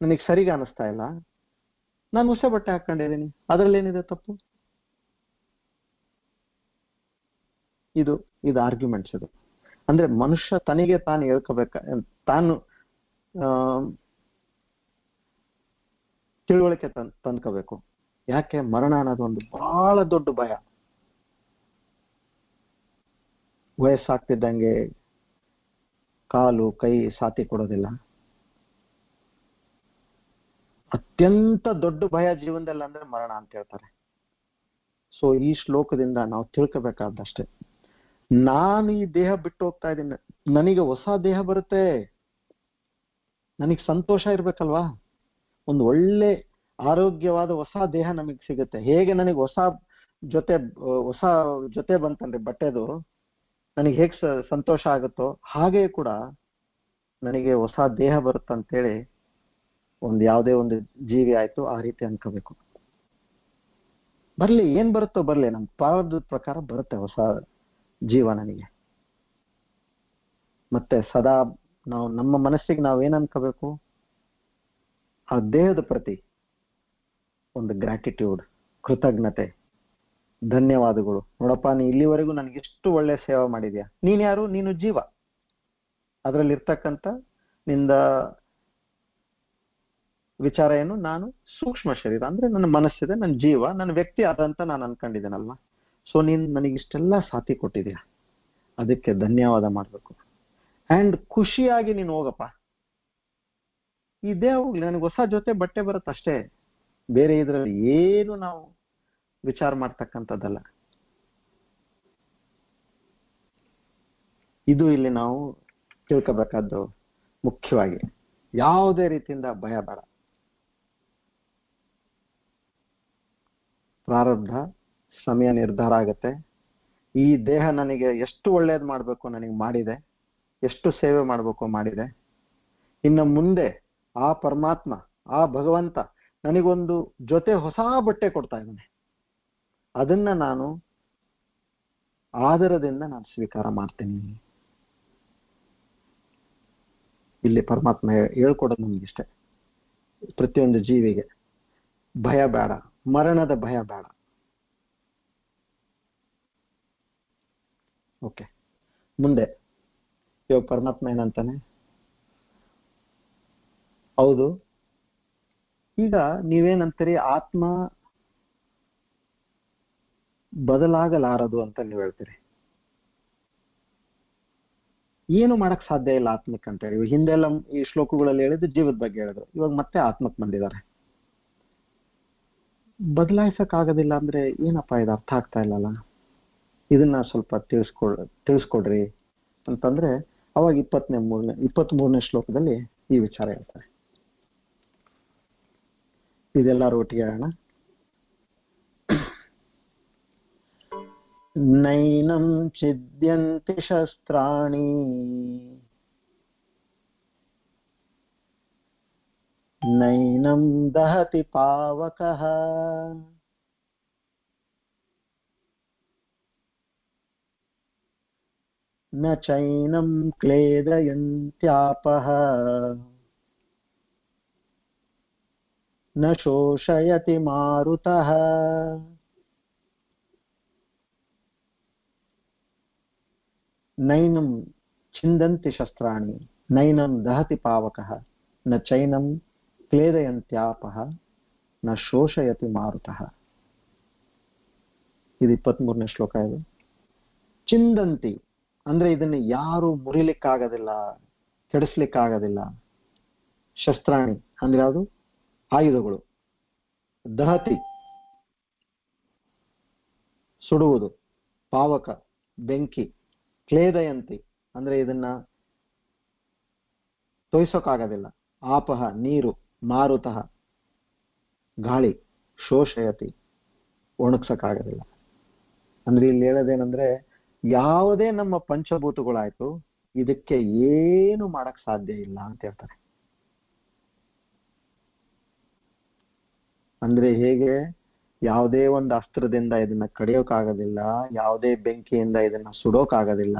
ನನಗೆ ಸರಿಗೆ ಅನಿಸ್ತಾ ಇಲ್ಲ, ನಾನು ಹೊಸ ಬಟ್ಟೆ ಹಾಕೊಂಡಿದ್ದೀನಿ, ಅದರಲ್ಲಿ ಏನಿದೆ ತಪ್ಪು? ಇದು ಇದು ಆರ್ಗ್ಯುಮೆಂಟ್ಸ್. ಇದು ಅಂದ್ರೆ ಮನುಷ್ಯ ತನಗೆ ತಾನು ಹೇಳ್ಕೋಬೇಕ, ತಾನು ತಿಳುವಳಿಕೆ ತಂದ್ಕೋಬೇಕು. ಯಾಕೆ? ಮರಣ ಅನ್ನೋದು ಒಂದು ಬಹಳ ದೊಡ್ಡ ಭಯ. ವಯಸ್ಸಾಗ್ತಿದ್ದಂಗೆ ಕಾಲು ಕೈ ಸಾಥಿ ಕೊಡೋದಿಲ್ಲ. ಅತ್ಯಂತ ದೊಡ್ಡ ಭಯ ಜೀವನದಲ್ಲಿ ಅಂದ್ರೆ ಮರಣ ಅಂತ ಹೇಳ್ತಾರೆ. ಸೊ ಈ ಶ್ಲೋಕದಿಂದ ನಾವು ತಿಳ್ಕೋಬೇಕಾದಷ್ಟೇ, ನಾನು ಈ ದೇಹ ಬಿಟ್ಟು ಹೋಗ್ತಾ ಇದ್ದೀನಿ, ನನಗೆ ಹೊಸ ದೇಹ ಬರುತ್ತೆ, ನನಗೆ ಸಂತೋಷ ಇರ್ಬೇಕಲ್ವಾ? ಒಂದು ಒಳ್ಳೆ ಆರೋಗ್ಯವಾದ ಹೊಸ ದೇಹ ನಮಗೆ ಸಿಗುತ್ತೆ. ಹೇಗೆ ನನಗೆ ಹೊಸ ಜೊತೆ ಬಂತನ್ರಿ ಬಟ್ಟೆದು, ನನಗೆ ಹೇಗೆ ಸಂತೋಷ ಆಗುತ್ತೋ ಹಾಗೆ ಕೂಡ ನನಗೆ ಹೊಸ ದೇಹ ಬರುತ್ತಂತೇಳಿ ಯಾವುದೇ ಒಂದು ಜೀವಿ ಆಯ್ತು ಆ ರೀತಿ ಅನ್ಕೋಬೇಕು. ಬರ್ಲಿ, ಏನ್ ಬರುತ್ತೋ ಬರ್ಲಿ, ನಮ್ಮ ಪ್ರಾರಬ್ಧದ ಪ್ರಕಾರ ಬರುತ್ತೆ ಹೊಸ ಜೀವ ನನಗೆ. ಮತ್ತೆ ಸದಾ ನಾವು ನಮ್ಮ ಮನಸ್ಸಿಗೆ ನಾವೇನ್ ಅನ್ಕೋಬೇಕು? ಆ ದೇಹದ ಪ್ರತಿ ಒಂದು ಗ್ರಾಟಿಟ್ಯೂಡ್, ಕೃತಜ್ಞತೆ, ಧನ್ಯವಾದಗಳು. ನೋಡಪ್ಪ, ನೀ ಇಲ್ಲಿವರೆಗೂ ನನಗೆ ಎಷ್ಟು ಒಳ್ಳೆ ಸೇವೆ ಮಾಡಿದ್ಯಾ. ನೀನ್ ಯಾರು? ನೀನು ಜೀವ. ಅದರಲ್ಲಿ ಇರ್ತಕ್ಕಂಥ ನಿಂದ ವಿಚಾರ ಏನು? ನಾನು ಸೂಕ್ಷ್ಮ ಶರೀರ, ಅಂದ್ರೆ ನನ್ನ ಮನಸ್ಸಿದೆ, ನನ್ನ ಜೀವ, ನನ್ನ ವ್ಯಕ್ತಿ ಆದಂತ ನಾನು ಅನ್ಕೊಂಡಿದ್ದೇನಲ್ವಾ? ಸೊ ನೀನ್ ನನಗಿಷ್ಟೆಲ್ಲ ಸಾಥಿ ಕೊಟ್ಟಿದ್ಯಾ, ಅದಕ್ಕೆ ಧನ್ಯವಾದ ಮಾಡ್ಬೇಕು. ಅಂಡ್ ಖುಷಿಯಾಗಿ ನೀನು ಹೋಗಪ್ಪ. ಈ ದೇಹ ಹೋಗ್ಲಿ, ನನಗೆ ಹೊಸ ಜೊತೆ ಬಟ್ಟೆ ಬರುತ್ತಷ್ಟೇ, ಬೇರೆ ಇದ್ರಲ್ಲಿ ಏನು ನಾವು ವಿಚಾರ ಮಾಡ್ತಕ್ಕಂಥದ್ದಲ್ಲ. ಇದು ಇಲ್ಲಿ ನಾವು ತಿಳ್ಕೋಬೇಕಾದ್ದು ಮುಖ್ಯವಾಗಿ. ಯಾವುದೇ ರೀತಿಯಿಂದ ಭಯ ಬೇಡ. ಪ್ರಾರಬ್ಧ ಸಮಯ ನಿರ್ಧಾರ ಆಗತ್ತೆ. ಈ ದೇಹ ನನಗೆ ಎಷ್ಟು ಒಳ್ಳೇದು ಮಾಡ್ಬೇಕು ನನಗೆ ಮಾಡಿದೆ, ಎಷ್ಟು ಸೇವೆ ಮಾಡ್ಬೇಕು ಮಾಡಿದೆ. ಇನ್ನು ಮುಂದೆ ಆ ಪರಮಾತ್ಮ, ಆ ಭಗವಂತ ನನಗೊಂದು ಜೊತೆ ಹೊಸ ಬಟ್ಟೆ ಕೊಡ್ತಾ ಇದ್ದಾನೆ, ಅದನ್ನ ನಾನು ಆದರದಿಂದ ನಾನು ಸ್ವೀಕಾರ ಮಾಡ್ತೀನಿ. ಇಲ್ಲಿ ಪರಮಾತ್ಮ ಹೇಳ್ಕೊಡೋದು ನಮ್ಗಿಷ್ಟೇ, ಪ್ರತಿಯೊಂದು ಜೀವಿಗೆ ಭಯ ಬೇಡ, ಮರಣದ ಭಯ ಬೇಡ. ಓಕೆ, ಮುಂದೆ ಇವಾಗ ಪರಮಾತ್ಮ ಏನಂತಾನೆ? ಹೌದು, ಈಗ ನೀವೇನಂತೀರಿ? ಆತ್ಮ ಬದಲಾಗಲಾರದು ಅಂತ ನೀವು ಹೇಳ್ತೀರಿ. ಏನು ಮಾಡಕ್ ಸಾಧ್ಯ ಇಲ್ಲ ಆತ್ಮಕ್ಕೆ ಅಂತ ಹೇಳಿ. ಹಿಂದೆಲ್ಲ ಈ ಶ್ಲೋಕಗಳಲ್ಲಿ ಹೇಳಿದ್ದು ಜೀವದ ಬಗ್ಗೆ ಹೇಳಿದ್ರು, ಇವಾಗ ಮತ್ತೆ ಆತ್ಮಕ್ಕೆ ಬಂದಿದ್ದಾರೆ. ಬದಲಾಯಿಸಕ್ ಆಗೋದಿಲ್ಲ ಅಂದ್ರೆ ಏನಪ್ಪಾ, ಇದು ಅರ್ಥ ಆಗ್ತಾ ಇಲ್ಲಲ್ಲ, ಇದನ್ನ ಸ್ವಲ್ಪ ತಿಳಿಸ್ಕೊಡ್ರಿ ಅಂತಂದ್ರೆ ಅವಾಗ 23ನೇ ಶ್ಲೋಕದಲ್ಲಿ ಈ ವಿಚಾರ ಹೇಳ್ತಾರೆ. ಇದೆಲ್ಲರೂ ಒಟ್ಟಿಗೆ ಹೇಳೋಣ. ನೈನಂ ಛಿದ್ಯಂತಿ ಶಸ್ತ್ರಾಣಿ ನೈನಂ ದಹತಿ ಪಾವಕಃ ನ ಚೈನಂ ಕ್ಲೇದಯಂತ್ಯಾಪಃ ನ ಶೋಷಯತಿ ಮಾರುತಃ. ನೈನಂ ಛಿಂದಂತಿ ಶಸ್ತ್ರಾಣಿ ನೈನಂ ದಹತಿ ಪಾವಕಃ ನ ಚೈನಂ ಕ್ಲೇದಯಂತ್ಯಾಪಃ ನ ಶೋಷಯತಿ ಮಾರುತಃ. ಇದು 23ನೇ ಶ್ಲೋಕ. ಇದು ಚಿಂದಂತಿ ಅಂದ್ರೆ ಇದನ್ನ ಯಾರು ಮುರಿಲಿಕ್ಕಾಗೋದಿಲ್ಲ, ಕೆಡಿಸ್ಲಿಕ್ಕಾಗೋದಿಲ್ಲ. ಶಸ್ತ್ರಾಣಿ ಅಂದ್ರೆ ಯಾವುದು? ಆಯುಧಗಳು. ದಹತಿ ಸುಡುವುದು, ಪಾವಕ ಬೆಂಕಿ, ಕ್ಲೇದಯಂತಿ ಅಂದ್ರೆ ಇದನ್ನ ತೊಯ್ಸೋಕ್ಕಾಗೋದಿಲ್ಲ, ಆಪಹ ನೀರು, ಮಾರುತಃ ಗಾಳಿ ಶೋಷಯತಿ, ಒಣಗ್ಸಕ್ಕಾಗೋದಿಲ್ಲ. ಅಂದ್ರೆ ಇಲ್ಲಿ ಹೇಳೋದೇನಂದ್ರೆ ಯಾವುದೇ ನಮ್ಮ ಪಂಚಭೂತಗಳಾಯ್ತು ಇದಕ್ಕೆ ಏನು ಮಾಡಕ್ ಸಾಧ್ಯ ಇಲ್ಲ ಅಂತ ಹೇಳ್ತಾರೆ. ಅಂದ್ರೆ ಹೇಗೆ ಯಾವುದೇ ಒಂದು ಅಸ್ತ್ರದಿಂದ ಇದನ್ನ ಕಡಿಯೋಕ್ಕಾಗೋದಿಲ್ಲ, ಯಾವುದೇ ಬೆಂಕಿಯಿಂದ ಇದನ್ನ ಸುಡೋಕ್ಕಾಗೋದಿಲ್ಲ,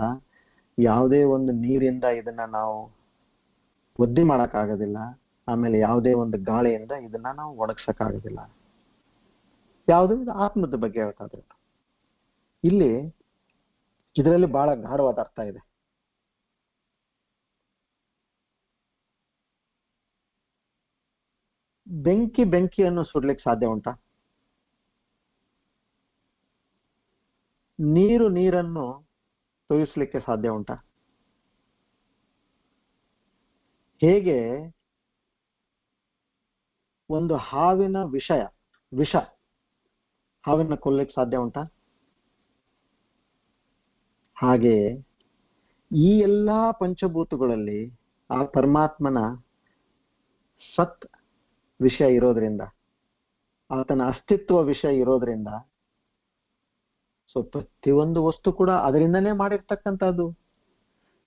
ಯಾವುದೇ ಒಂದು ನೀರಿಂದ ಇದನ್ನ ನಾವು ಒದ್ದೆ ಮಾಡಕ್ಕಾಗೋದಿಲ್ಲ, ಆಮೇಲೆ ಯಾವುದೇ ಒಂದು ಗಾಳಿಯಿಂದ ಇದನ್ನ ನಾವು ಒಣಗ್ಸಕ್ಕಾಗೋದಿಲ್ಲ. ಯಾವುದು ಆತ್ಮದ ಬಗ್ಗೆ ಹೇಳ್ತಾ ಇದ್ರು. ಇಲ್ಲಿ ಇದರಲ್ಲಿ ಬಹಳ ಗಾಢವಾದ ಅರ್ಥ ಇದೆ. ಬೆಂಕಿಯನ್ನು ಸುಡ್ಲಿಕ್ಕೆ ಸಾಧ್ಯ ಉಂಟಾ? ನೀರನ್ನು ತೊಯಿಸ್ಲಿಕ್ಕೆ ಸಾಧ್ಯ ಉಂಟಾ? ಹೇಗೆ ಒಂದು ಹಾವಿನ ವಿಷ ಹಾವಿನ ಕೊಲ್ಲಕ್ಕೆ ಸಾಧ್ಯ ಉಂಟಾ? ಹಾಗೆಯೇ ಈ ಎಲ್ಲಾ ಪಂಚಭೂತಗಳಲ್ಲಿ ಆ ಪರಮಾತ್ಮನ ಸತ್ ವಿಷಯ ಇರೋದ್ರಿಂದ, ಆತನ ಅಸ್ತಿತ್ವ ವಿಷಯ ಇರೋದ್ರಿಂದ, ಸೊ ಪ್ರತಿಯೊಂದು ವಸ್ತು ಕೂಡ ಅದರಿಂದನೇ ಮಾಡಿರ್ತಕ್ಕಂಥದ್ದು.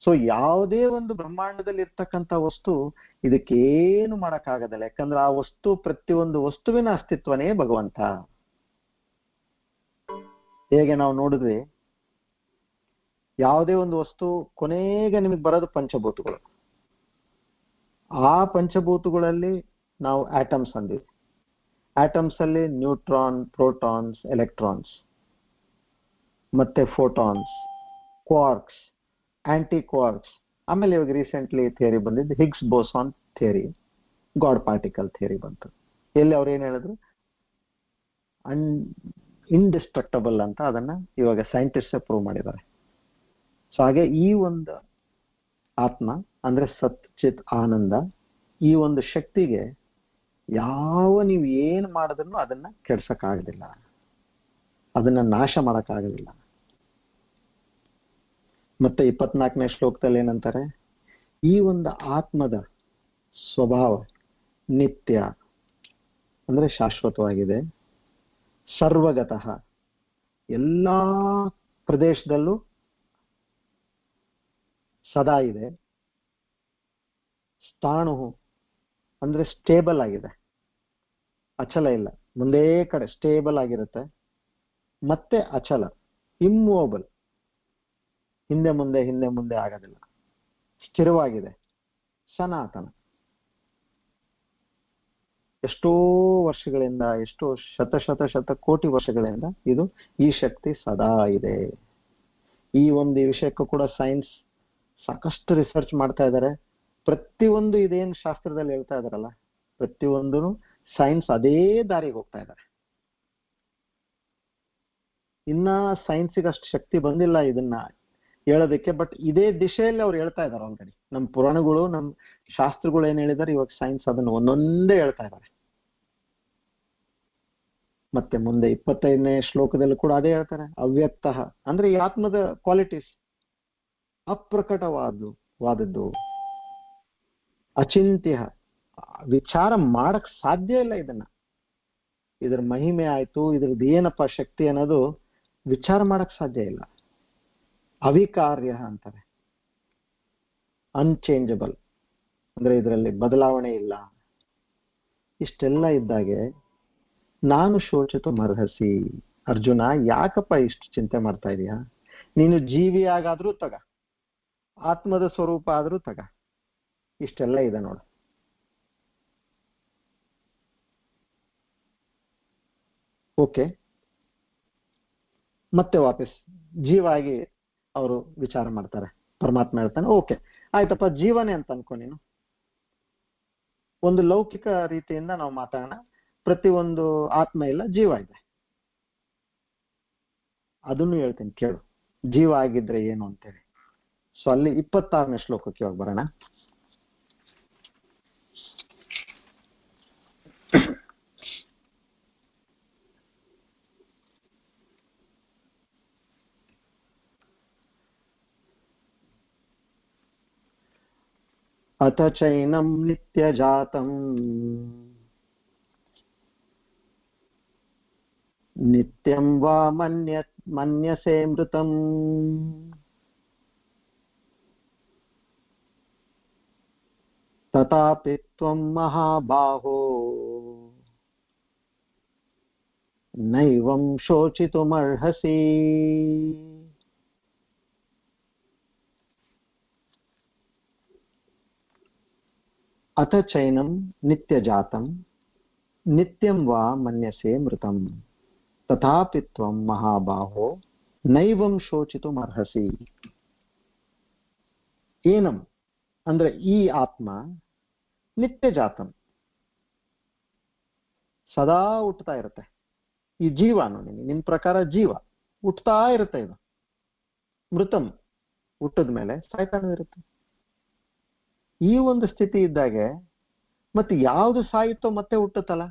ಸೊ ಯಾವುದೇ ಒಂದು ಬ್ರಹ್ಮಾಂಡದಲ್ಲಿ ಇರ್ತಕ್ಕಂಥ ವಸ್ತು ಇದಕ್ಕೇನು ಮಾಡಕ್ಕಾಗದಲ್ಲ. ಯಾಕಂದ್ರೆ ಆ ವಸ್ತು, ಪ್ರತಿಯೊಂದು ವಸ್ತುವಿನ ಅಸ್ತಿತ್ವನೇ ಭಗವಂತ. ಹೇಗೆ ನಾವು ನೋಡಿದ್ವಿ, ಯಾವುದೇ ಒಂದು ವಸ್ತು ಕೊನೆಗೆ ನಿಮಗೆ ಬರೋದು ಪಂಚಭೂತಗಳು. ಆ ಪಂಚಭೂತಗಳಲ್ಲಿ ನಾವು ಆಟಮ್ಸ್ ಅಂದಿವಿ. ಆಟಮ್ಸ್ ಅಲ್ಲಿ ನ್ಯೂಟ್ರಾನ್, ಪ್ರೋಟಾನ್ಸ್, ಎಲೆಕ್ಟ್ರಾನ್ಸ್, ಮತ್ತೆ ಫೋಟಾನ್ಸ್, ಕ್ವಾರ್ಕ್ಸ್, ಆಂಟಿ ಕ್ವಾರ್ಕ್ಸ್, ಆಮೇಲೆ ಇವಾಗ ರೀಸೆಂಟ್ಲಿ ಥಿಯರಿ ಬಂದಿದ್ದು Higgs boson theory, God particle theory ಬಂತು. ಎಲ್ಲಿ ಅವ್ರು ಏನ್ ಹೇಳಿದ್ರು, ಇಂಡಿಸ್ಟ್ರಕ್ಟಬಲ್ ಅಂತ ಅದನ್ನ ಇವಾಗ ಸೈಂಟಿಸ್ಟ್ ಪ್ರೂವ್ ಮಾಡಿದ್ದಾರೆ. ಸೊ ಹಾಗೆ ಈ ಒಂದು ಆತ್ಮ ಅಂದ್ರೆ ಸತ್ ಚಿತ್ ಆನಂದ, ಈ ಒಂದು ಶಕ್ತಿಗೆ ನೀವು ಏನ್ ಮಾಡಿದ್ರು ಅದನ್ನ ಕೆಡ್ಸಕ್ಕಾಗೋದಿಲ್ಲ, ಅದನ್ನ ನಾಶ ಮಾಡಕ್ಕಾಗೋದಿಲ್ಲ. ಮತ್ತೆ 24ನೇ ಶ್ಲೋಕದಲ್ಲಿ ಏನಂತಾರೆ, ಈ ಒಂದು ಆತ್ಮದ ಸ್ವಭಾವ ನಿತ್ಯ ಅಂದ್ರೆ ಶಾಶ್ವತವಾಗಿದೆ, ಸರ್ವಗತಃ ಎಲ್ಲಾ ಪ್ರದೇಶದಲ್ಲೂ ಸದಾ ಇದೆ, ಸ್ಥಾಣು ಅಂದ್ರೆ ಸ್ಟೇಬಲ್ ಆಗಿದೆ, ಅಚಲ ಇಲ್ಲ, ಮುಂದೇ ಕಡೆ ಸ್ಟೇಬಲ್ ಆಗಿರುತ್ತೆ, ಮತ್ತೆ ಅಚಲ ಇಮ್ಮೂವಬಲ್, ಹಿಂದೆ ಮುಂದೆ ಆಗೋದಿಲ್ಲ, ಸ್ಥಿರವಾಗಿದೆ, ಸನಾತನ. ಎಷ್ಟೋ ವರ್ಷಗಳಿಂದ, ಎಷ್ಟೋ ಶತ ಕೋಟಿ ವರ್ಷಗಳಿಂದ ಈ ಶಕ್ತಿ ಸದಾ ಇದೆ. ಈ ಒಂದು ವಿಷಯಕ್ಕೂ ಕೂಡ ಸೈನ್ಸ್ ಸಾಕಷ್ಟು ರಿಸರ್ಚ್ ಮಾಡ್ತಾ ಇದ್ದಾರೆ. ಪ್ರತಿಯೊಂದು ಇದೇನು ಶಾಸ್ತ್ರದಲ್ಲಿ ಹೇಳ್ತಾ ಇದಾರಲ್ಲ, ಪ್ರತಿಯೊಂದು ಸೈನ್ಸ್ ಅದೇ ದಾರಿಗೆ ಹೋಗ್ತಾ ಇದ್ದಾರೆ. ಇನ್ನ ಸೈನ್ಸಿಗೆ ಅಷ್ಟು ಶಕ್ತಿ ಬಂದಿಲ್ಲ ಇದನ್ನ ಹೇಳೋದಕ್ಕೆ, ಬಟ್ ಇದೇ ದಿಶೆಯಲ್ಲಿ ಅವ್ರು ಹೇಳ್ತಾ ಇದ್ದಾರೆ ಆಲ್ರೆಡಿ. ನಮ್ಮ ಪುರಾಣಗಳು, ನಮ್ಮ ಶಾಸ್ತ್ರಗಳು ಏನ್ ಹೇಳಿದಾರೆ, ಇವಾಗ ಸೈನ್ಸ್ ಅದನ್ನು ಒಂದೊಂದೇ ಹೇಳ್ತಾ ಇದ್ದಾರೆ. ಮತ್ತೆ ಮುಂದೆ 25ನೇ ಶ್ಲೋಕದಲ್ಲಿ ಕೂಡ ಅದೇ ಹೇಳ್ತಾರೆ, ಅವ್ಯಕ್ತ ಅಂದ್ರೆ ಈ ಆತ್ಮದ ಕ್ವಾಲಿಟೀಸ್, ಅಪ್ರಕಟವಾದದ್ದು, ಅಚಿಂತ್ಯ, ವಿಚಾರ ಮಾಡಕ್ ಸಾಧ್ಯ ಇಲ್ಲ ಇದನ್ನ. ಇದ್ರ ಮಹಿಮೆ ಆಯ್ತು, ಇದ್ರದ್ದು ಏನಪ್ಪ ಶಕ್ತಿ ಅನ್ನೋದು ವಿಚಾರ ಮಾಡಕ್ ಸಾಧ್ಯ ಇಲ್ಲ. ಅವಿಕಾರ್ಯ ಅಂತಾರೆ, ಅನ್ಚೇಂಜಬಲ್ ಅಂದ್ರೆ ಇದರಲ್ಲಿ ಬದಲಾವಣೆ ಇಲ್ಲ. ಇಷ್ಟೆಲ್ಲ ಇದ್ದಾಗೆ ನಾನು ಶೋಚಿತು ಮರ್ಹಸಿ, ಅರ್ಜುನ ಯಾಕಪ್ಪ ಇಷ್ಟು ಚಿಂತೆ ಮಾಡ್ತಾ ಇದೀಯಾ? ನೀನು ಜೀವಿಯಾಗಾದ್ರೂ ತಗ, ಆತ್ಮದ ಸ್ವರೂಪ ಆದ್ರೂ ತಗ, ಇಷ್ಟೆಲ್ಲ ಇದೆ ನೋಡು. ಓಕೆ, ಮತ್ತೆ ವಾಪಸ್ ಜೀವ ಆಗಿ ಅವರು ವಿಚಾರ ಮಾಡ್ತಾರೆ. ಪರಮಾತ್ಮ ಹೇಳ್ತಾನೆ, ಓಕೆ ಆಯ್ತಪ್ಪ, ಜೀವನೇ ಅಂತ ಅನ್ಕೊ ನೀನು. ಒಂದು ಲೌಕಿಕ ರೀತಿಯಿಂದ ನಾವು ಮಾತಾಡೋಣ, ಪ್ರತಿಯೊಂದು ಆತ್ಮ ಇಲ್ಲ, ಜೀವ ಇದೆ. ಅದನ್ನು ಹೇಳ್ತೀನಿ ಕೇಳು, ಜೀವ ಆಗಿದ್ರೆ ಏನು ಅಂತೇಳಿ. ಸೊ ಅಲ್ಲಿ 26ನೇ ಶ್ಲೋಕಕ್ಕೆ ಇವಾಗ ಬರೋಣ. ಅಥ ಚೈನಂ ನಿತ್ಯಜಾತಂ ನಿತ್ಯಂ ವಾ ಮನ್ಯಸೇ ಮೃತಂ ತಥಾಪಿ ತ್ವಂ ಮಹಾಬಾಹೋ ನೈವಂ ಶೋಚಿತುಮರ್ಹಸಿ. ಅಥ ಚೈನಂ ನಿತ್ಯಜಾತಂ ನಿತ್ಯಂ ವಾ ಮನ್ಯಸೇ ಮೃತಂ ತಥಾಪಿ ತ್ವಂ ಮಹಾಬಾಹೋ ನೈವಂ ಶೋಚಿತುಮರ್ಹಸಿ. ಏನಂ ಅಂದ್ರೆ ಈ ಆತ್ಮ ನಿತ್ಯಜಾತಂ, ಸದಾ ಹುಟ್ಟುತ್ತಾ ಇರುತ್ತೆ. ಈ ಜೀವನು ನಿನ್ ಪ್ರಕಾರ ಜೀವ ಹುಟ್ಟುತ್ತಾ ಇರುತ್ತೆ. ಇದು ಮೃತಂ, ಹುಟ್ಟದ ಮೇಲೆ ಸಾಯ್ತಾನೂ ಇರುತ್ತೆ. ಈ ಒಂದು ಸ್ಥಿತಿ ಇದ್ದಾಗೆ ಮತ್ತೆ ಯಾವುದು ಸಾಯಿತೋ ಮತ್ತೆ ಹುಟ್ಟುತ್ತಲ್ಲ.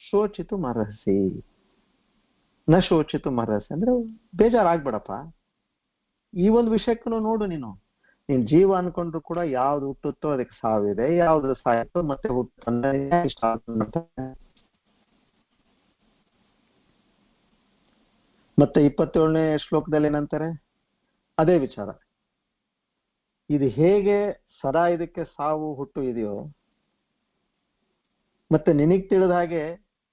ಶೋಚಿತು ಮರಹಸಿ, ನ ಶೋಚಿತು ಮರಹಸಿ ಅಂದ್ರೆ ಬೇಜಾರಾಗ್ಬೇಡಪ್ಪ. ಈ ಒಂದು ವಿಷಯಕ್ಕೂ ನೋಡು, ನೀನ್ ಜೀವ ಅನ್ಕೊಂಡ್ರು ಕೂಡ ಯಾವ್ದು ಹುಟ್ಟುತ್ತೋ ಅದಕ್ಕೆ ಸಾವಿದೆ, ಯಾವ್ದು ಸಾಯಿತೋ ಮತ್ತೆ ಹುಟ್ಟುತ್ತೆ. ಮತ್ತೆ 27ನೇ ಶ್ಲೋಕದಲ್ಲಿ ಏನಂತಾರೆ, ಅದೇ ವಿಚಾರ. ಇದು ಹೇಗೆ ಸದಾ ಇದಕ್ಕೆ ಸಾವು ಹುಟ್ಟು ಇದೆಯೋ, ಮತ್ತೆ ನಿನಗ್ ತಿಳಿದ ಹಾಗೆ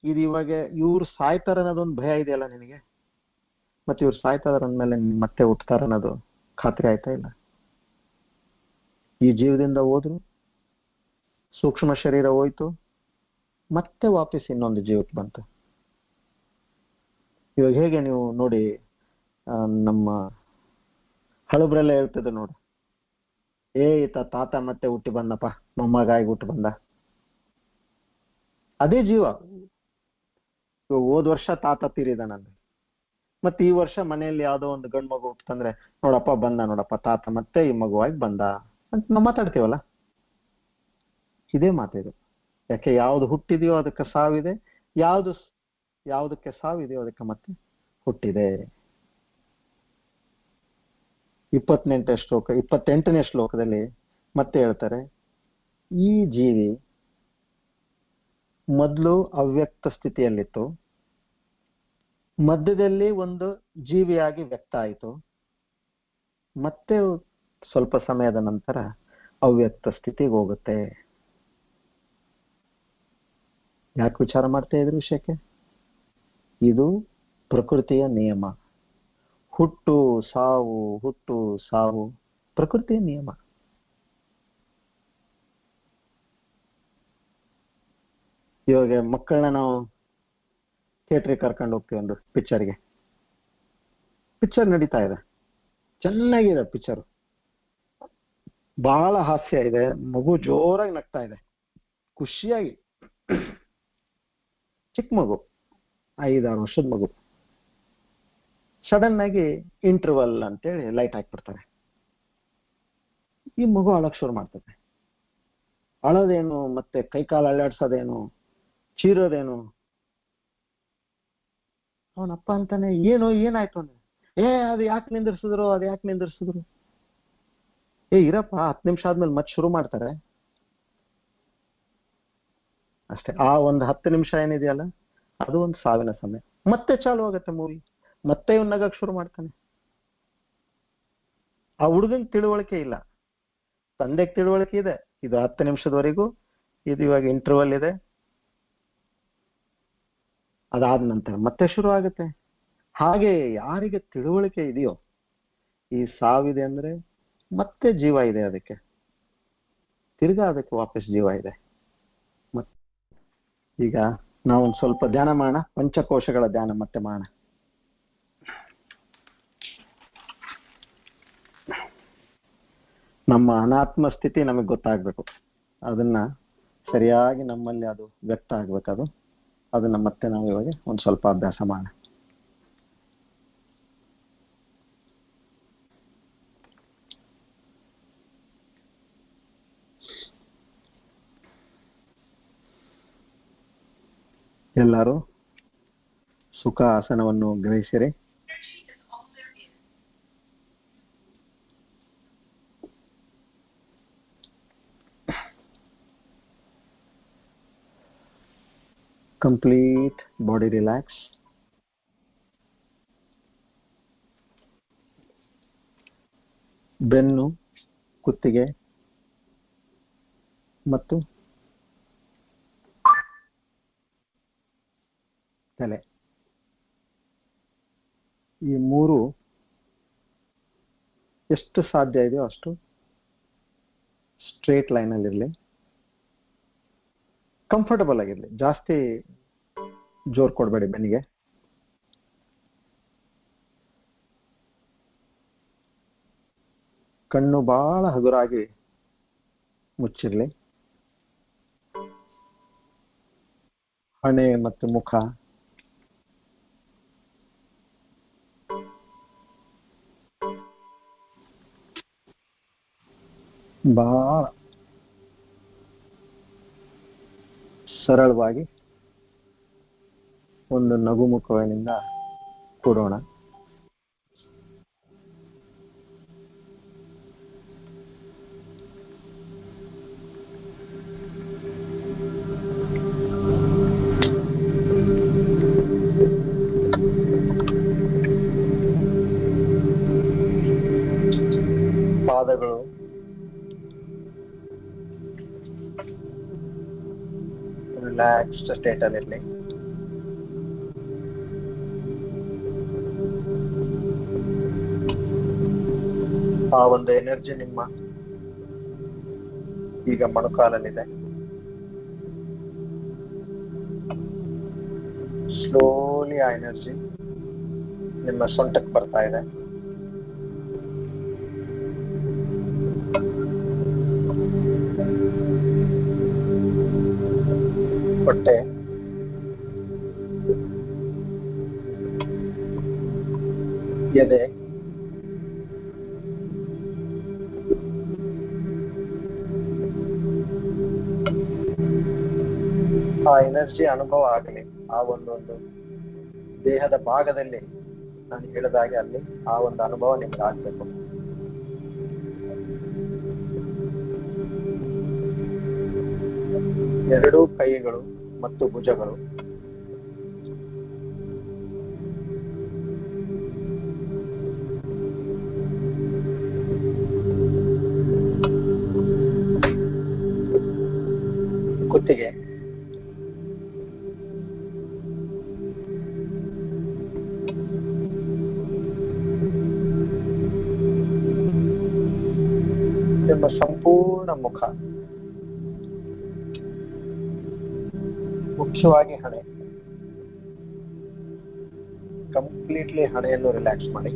ಇದು ಇವಾಗ ಇವ್ರು ಸಾಯ್ತಾರ ಅನ್ನೋದೊಂದು ಭಯ ಇದೆಯಲ್ಲ ನಿನಗೆ. ಮತ್ತೆ ಇವ್ರು ಸಾಯ್ತಾರ ಅಂದ್ಮೇಲೆ ಮತ್ತೆ ಹುಟ್ಟತಾರ ಅನ್ನೋದು ಖಾತ್ರಿ ಆಯ್ತಾ ಇಲ್ಲ. ಈ ಜೀವದಿಂದ ಹೋದ್ರು, ಸೂಕ್ಷ್ಮ ಶರೀರ ಹೋಯ್ತು, ಮತ್ತೆ ವಾಪಸ್ ಇನ್ನೊಂದು ಜೀವಕ್ಕೆ ಬಂತು. ಇವಾಗ ಹೇಗೆ ನೀವು ನೋಡಿ, ನಮ್ಮ ಹಳಬ್ರೆಲ್ಲ ಹೇಳ್ತಿದ್ರು ನೋಡು, ಈತ ತಾತ ಮತ್ತೆ ಹುಟ್ಟಿ ಬಂದಪ್ಪ, ಮೊಮ್ಮಗಾಗಿ ಹುಟ್ಟು ಬಂದ. ಅದೇ ಜೀವ. ಹೋದ್ ವರ್ಷ ತಾತ ತೀರಿದಾನಂದ್ರೆ, ಮತ್ತೆ ಈ ವರ್ಷ ಮನೆಯಲ್ಲಿ ಯಾವ್ದೋ ಒಂದು ಗಂಡು ಮಗು ಹುಟ್ಟಂದ್ರೆ, ನೋಡಪ್ಪ ಬಂದ, ನೋಡಪ್ಪ ತಾತ ಮತ್ತೆ ಈ ಮಗುವಾಗಿ ಬಂದ ಅಂತ ನಾವು ಮಾತಾಡ್ತೀವಲ್ಲ. ಇದೇ ಮಾತಿದು. ಯಾಕೆ ಯಾವ್ದು ಹುಟ್ಟಿದೆಯೋ ಅದಕ್ಕೆ ಸಾವಿದೆ, ಯಾವುದಕ್ಕೆ ಸಾವಿದೆಯೋ ಅದಕ್ಕೆ ಮತ್ತೆ ಹುಟ್ಟಿದೆ. 28ನೇ ಶ್ಲೋಕದಲ್ಲಿ ಮತ್ತೆ ಹೇಳ್ತಾರೆ, ಈ ಜೀವಿ ಮೊದಲು ಅವ್ಯಕ್ತ ಸ್ಥಿತಿಯಲ್ಲಿತ್ತು, ಮಧ್ಯದಲ್ಲಿ ಒಂದು ಜೀವಿಯಾಗಿ ವ್ಯಕ್ತ ಆಯಿತು, ಮತ್ತೆ ಸ್ವಲ್ಪ ಸಮಯದ ನಂತರ ಅವ್ಯಕ್ತ ಸ್ಥಿತಿಗೆ ಹೋಗುತ್ತೆ. ಯಾಕೆ ವಿಚಾರ ಮಾಡ್ತಾ ಇದ್ರಿ ವಿಷಯಕ್ಕೆ? ಇದು ಪ್ರಕೃತಿಯ ನಿಯಮ. ಹುಟ್ಟು ಸಾವು, ಹುಟ್ಟು ಸಾವು ಪ್ರಕೃತಿಯ ನಿಯಮ. ಇವಾಗ ಮಕ್ಕಳನ್ನ ನಾವು ಥಿಯೇಟ್ರಿಗೆ ಕರ್ಕೊಂಡು ಹೋಗ್ತೀವಿ, ಒಂದು ಪಿಕ್ಚರ್ಗೆ. ಪಿಕ್ಚರ್ ನಡೀತಾ ಇದೆ, ಚೆನ್ನಾಗಿದೆ ಪಿಕ್ಚರ್, ಬಹಳ ಹಾಸ್ಯ ಇದೆ, ಮಗು ಜೋರಾಗಿ ನಗ್ತಾ ಇದೆ, ಖುಷಿಯಾಗಿ. ಚಿಕ್ಕ ಮಗು, 5-6 ವರ್ಷದ ಮಗು. ಸಡನ್ ಆಗಿ ಇಂಟರ್ವಲ್ ಅಂತೇಳಿ ಲೈಟ್ ಹಾಕ್ಬಿಡ್ತಾರೆ. ಈ ಮಗು ಅಳಕ್ ಶುರು ಮಾಡ್ತದೆ. ಅಳೋದೇನು, ಮತ್ತೆ ಕೈಕಾಲು ಅಲ್ಲಾಡ್ಸೋದೇನು, ಚೀರೋದೇನು. ಅವನಪ್ಪ ಅಂತಾನೆ, ಏನಾಯ್ತು ಅಂದ್ರೆ, ಅದು ಯಾಕೆ ನಿಂದಿರ್ಸಿದ್ರು. ಇರಪ್ಪ, 10 ನಿಮಿಷ ಆದ್ಮೇಲೆ ಮತ್ತೆ ಶುರು ಮಾಡ್ತಾರೆ ಅಷ್ಟೇ. ಆ ಒಂದು 10 ನಿಮಿಷ ಏನಿದೆಯಲ್ಲ, ಅದು ಒಂದು ಸಾವಿನ ಸಮಯ. ಮತ್ತೆ ಚಾಲು ಆಗುತ್ತೆ ಮೂವಿ, ಮತ್ತೆ ಇವ್ನು ನಗಕ್ ಶುರು ಮಾಡ್ತಾನೆ. ಆ ಹುಡುಗಂಗೆ ತಿಳುವಳಿಕೆ ಇಲ್ಲ, ತಂದೆಗೆ ತಿಳುವಳಿಕೆ ಇದೆ. ಇದು 10 ನಿಮಿಷದವರೆಗೂ, ಇದು ಇವಾಗ ಇಂಟರ್ವಲ್ ಇದೆ, ಅದಾದ ನಂತರ ಮತ್ತೆ ಶುರು ಆಗುತ್ತೆ. ಹಾಗೆ ಯಾರಿಗೆ ತಿಳುವಳಿಕೆ ಇದೆಯೋ, ಈ ಸಾವಿದೆ ಅಂದ್ರೆ ಮತ್ತೆ ಜೀವ ಇದೆ, ಅದಕ್ಕೆ ತಿರ್ಗಾ ಅದಕ್ಕೆ ವಾಪಸ್ ಜೀವ ಇದೆ. ಈಗ ನಾವೊಂದು ಸ್ವಲ್ಪ ಧ್ಯಾನ ಮಾಡೋಣ, ಪಂಚಕೋಶಗಳ ಧ್ಯಾನ ಮತ್ತೆ ಮಾಡೋಣ. ನಮ್ಮ ಅನಾತ್ಮ ಸ್ಥಿತಿ ನಮಗೆ ಗೊತ್ತಾಗ್ಬೇಕು, ಅದನ್ನ ಸರಿಯಾಗಿ ನಮ್ಮಲ್ಲಿ ಅದು ವ್ಯಕ್ತ ಆಗ್ಬೇಕು. ಅದನ್ನ ಮತ್ತೆ ನಾವು ಇವಾಗ ಒಂದು ಸ್ವಲ್ಪ ಅಭ್ಯಾಸ ಮಾಡೋಣ. ಎಲ್ಲರೂ ಸುಖ ಆಸನವನ್ನು ಗ್ರಹಿಸಿರಿ. Complete body relax. ಬೆನ್ನು, ಕುತ್ತಿಗೆ ಮತ್ತು ತಲೆ, ಈ ಮೂರು ಎಷ್ಟು ಸಾಧ್ಯ ಇದೆಯೋ ಅಷ್ಟು ಸ್ಟ್ರೇಟ್ ಲೈನಲ್ಲಿ ಇರಲಿ, ಕಂಫರ್ಟಬಲ್ ಆಗಿರಲಿ. ಜಾಸ್ತಿ ಜೋರ್ ಕೊಡಬೇಡಿ ಬೆನ್ನಿಗೆ. ಕಣ್ಣು ಬಹಳ ಹಗುರಾಗಿ ಮುಚ್ಚಿರ್ಲಿ. ಹಣೆ ಮತ್ತು ಮುಖ ಬಹಳ ಸರಳವಾಗಿ ಒಂದು ನಗುಮುಖವಿನಿಂದ ಕೂಡೋಣ. ಪಾದಗಳು ರಿಲ್ಯಾಕ್ಸ್ಡ್ ಸ್ಟೇಟ್ ಅಲ್ಲಿ. ಆ ಒಂದು ಎನರ್ಜಿ ನಿಮ್ಮ ಈಗ ಮೊಣಕಾಲಲ್ಲಿದೆ. ಸ್ಲೋಲಿ ಆ ಎನರ್ಜಿ ನಿಮ್ಮ ಸೊಂಟಕ್ಕೆ ಬರ್ತಾ ಇದೆ. ಹೊಟ್ಟೆ, ಎದೆ, ಆ ಎನರ್ಜಿ ಅನುಭವ ಆಗಲಿ. ಆ ಒಂದೊಂದು ದೇಹದ ಭಾಗದಲ್ಲಿ ನಾನು ಹೇಳಿದಾಗೆ ಅಲ್ಲಿ ಆ ಒಂದು ಅನುಭವ ನಿಮ್ಗೆ ಆಗ್ಬೇಕು. ಎರಡೂ ಕೈಗಳು ಮತ್ತು ಭುಜಗಳು ಕುತ್ತಿಗೆ ನಿಮ್ಮ ಸಂಪೂರ್ಣ ಮುಖ, ಮುಖ್ಯವಾಗಿ ಹಣೆ, ಕಂಪ್ಲೀಟ್ಲಿ ಹಣೆಯನ್ನು ರಿಲ್ಯಾಕ್ಸ್ ಮಾಡಿ.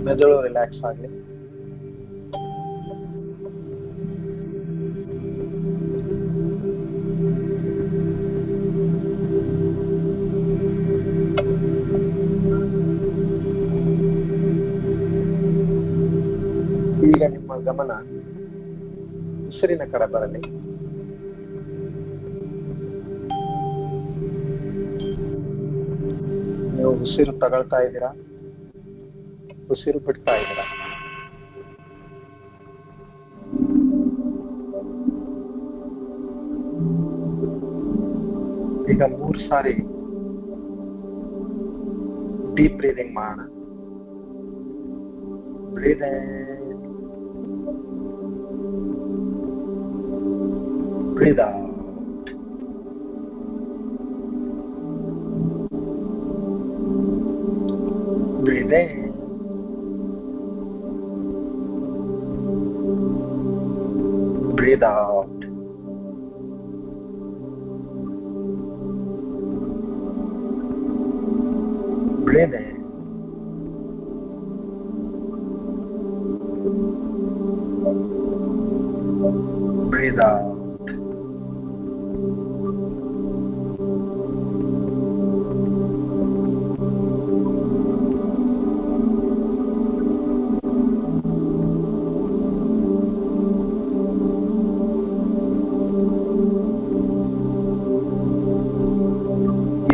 ಮೆದುಳು ರಿಲ್ಯಾಕ್ಸ್ ಆಗಲಿ. ಈಗ ನಿಮ್ಮ ಗಮನ ಉಸಿರಿನ ಕಡೆ ಬರಲಿ. ನೀವು ಉಸಿರು ತಗೊಳ್ತಾ ಇದ್ದೀರಾ, ಉಸಿರು ಬಿಡ್ತಾ ಇದ್ದೀರಾ. ಈಗ 3 ಸಾರಿ ಡೀಪ್ ಬ್ರೀದಿಂಗ್ ಮಾಡೋಣ. ಬ್ರೀದ್ ಇನ್, breathe out. Breathe in, breathe out. Breathe in. Breathe out.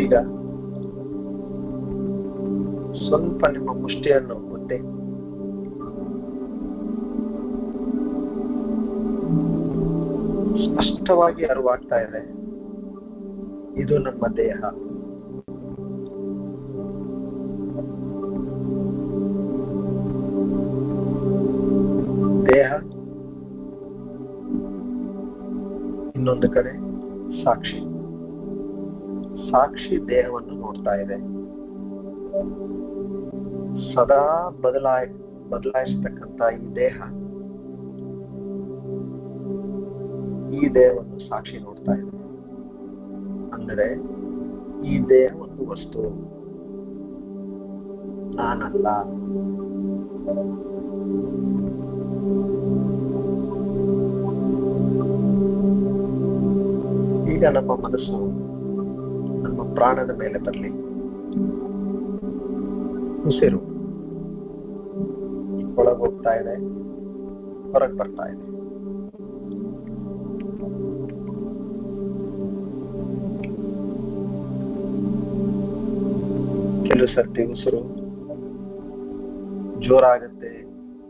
ಈಗ ಸ್ವಲ್ಪ ನಿಮ್ಮ ಮುಷ್ಟಿಯನ್ನು ಒತ್ತಿ ಸ್ಪಷ್ಟವಾಗಿ ಅರಿವಾಗ್ತಾ ಇದೆ, ಇದು ನಮ್ಮ ದೇಹ. ದೇಹ ಇನ್ನೊಂದು ಕಡೆ ಸಾಕ್ಷಿ. ಸಾಕ್ಷಿ ದೇಹವನ್ನು ನೋಡ್ತಾ ಇದೆ. ಸದಾ ಬದಲಾಯಿಸ್ತಕ್ಕಂಥ ಈ ದೇಹವನ್ನು ಸಾಕ್ಷಿ ನೋಡ್ತಾ ಇದೆ. ಅಂದರೆ ಈ ದೇಹ ಒಂದು ವಸ್ತು, ನಾನಲ್ಲ. ಈಗ ನಮ್ಮ ಮನಸ್ಸು ನಮ್ಮ ಪ್ರಾಣದ ಮೇಲೆ ಬರಲಿ. ಉಸಿರು ಒಳಗೆ ಹೋಗ್ತಾ ಇದೆ, ಹೊರಗೆ ಬರ್ತಾ ಇದೆ. ಕೆಲವು ಸರ್ತಿ ಉಸಿರು ಜೋರಾಗುತ್ತೆ,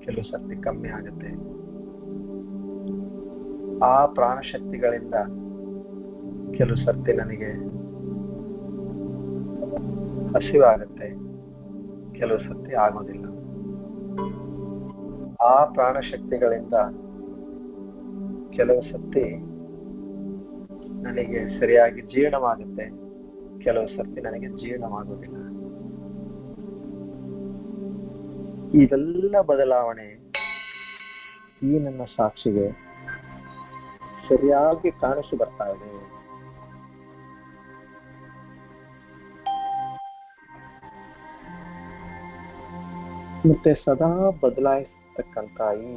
ಕೆಲವು ಸರ್ತಿ ಕಮ್ಮಿ ಆಗುತ್ತೆ. ಆ ಪ್ರಾಣಶಕ್ತಿಗಳಿಂದ ಕೆಲವು ಸರ್ತಿ ನನಗೆ ಹಸಿವಾಗುತ್ತೆ, ಕೆಲವು ಸರ್ತಿ ಆಗೋದಿಲ್ಲ. ಆ ಪ್ರಾಣಶಕ್ತಿಗಳಿಂದ ಕೆಲವು ಸರ್ತಿ ನನಗೆ ಸರಿಯಾಗಿ ಜೀರ್ಣವಾಗುತ್ತೆ, ಕೆಲವು ಸರ್ತಿ ನನಗೆ ಜೀರ್ಣವಾಗೋದಿಲ್ಲ. ಇದೆಲ್ಲ ಬದಲಾವಣೆ ಈ ನನ್ನ ಸಾಕ್ಷಿಗೆ ಸರಿಯಾಗಿ ಕಾಣಿಸಿ ಬರ್ತಾ ಇದೆ. ಮತ್ತೆ ಸದಾ ಬದಲಾಯಿಸ್ತಕ್ಕಂಥ ಈ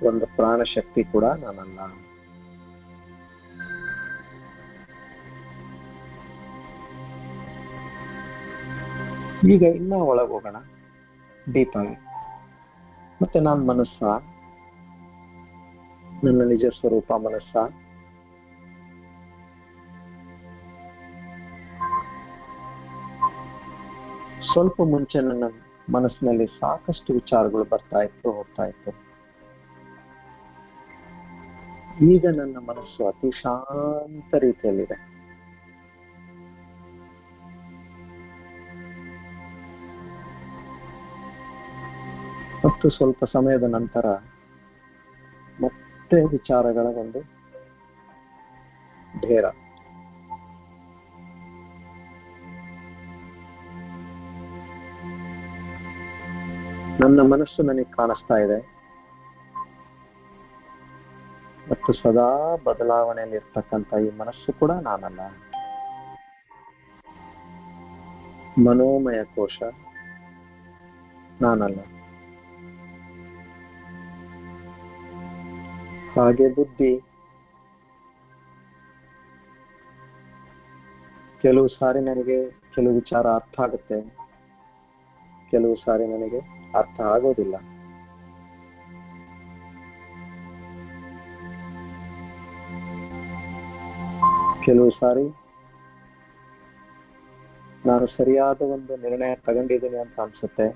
ಒಂದು ಪ್ರಾಣಶಕ್ತಿ ಕೂಡ ನಾನಲ್ಲ. ಈಗ ಇನ್ನ ಒಳಗೆ ಹೋಗೋಣ ಡೀಪ್ ಆಗಿ. ಮತ್ತೆ ನಾನು ಮನಸ್ಸ, ನನ್ನ ನಿಜ ಸ್ವರೂಪ ಮನಸ್ಸ, ಸ್ವಲ್ಪ ಮುಂಚೆ ನನ್ನ ಮನಸ್ಸಿನಲ್ಲಿ ಸಾಕಷ್ಟು ವಿಚಾರಗಳು ಬರ್ತಾ ಇತ್ತು, ಹೋಗ್ತಾ ಇತ್ತು. ಈಗ ನನ್ನ ಮನಸ್ಸು ಅತಿ ಶಾಂತ ರೀತಿಯಲ್ಲಿದೆ. ಮತ್ತು ಸ್ವಲ್ಪ ಸಮಯದ ನಂತರ ಮತ್ತೆ ವಿಚಾರಗಳ ಒಂದು ಢೇರ. ನನ್ನ ಮನಸ್ಸು ನನಗೆ ಕಾಣಿಸ್ತಾ ಇದೆ ಮತ್ತು ಸದಾ ಬದಲಾವಣೆಯಲ್ಲಿ ಇರ್ತಕ್ಕಂಥ ಈ ಮನಸ್ಸು ಕೂಡ ನಾನಲ್ಲ. ಮನೋಮಯ ಕೋಶ ನಾನಲ್ಲ. ಹಾಗೆ ಬುದ್ಧಿ ಕೆಲವು ಸಾರಿ ನನಗೆ ಕೆಲವು ವಿಚಾರ ಅರ್ಥ ಆಗುತ್ತೆ, ಕೆಲವು ಸಾರಿ ನನಗೆ ಅರ್ಥ ಆಗೋದಿಲ್ಲ. ಕೆಲವು ಸಾರಿ ನಾನು ಸರಿಯಾದ ಒಂದು ನಿರ್ಣಯ ತಗೊಂಡಿದ್ದೀನಿ ಅಂತ ಅನ್ಸುತ್ತೆ,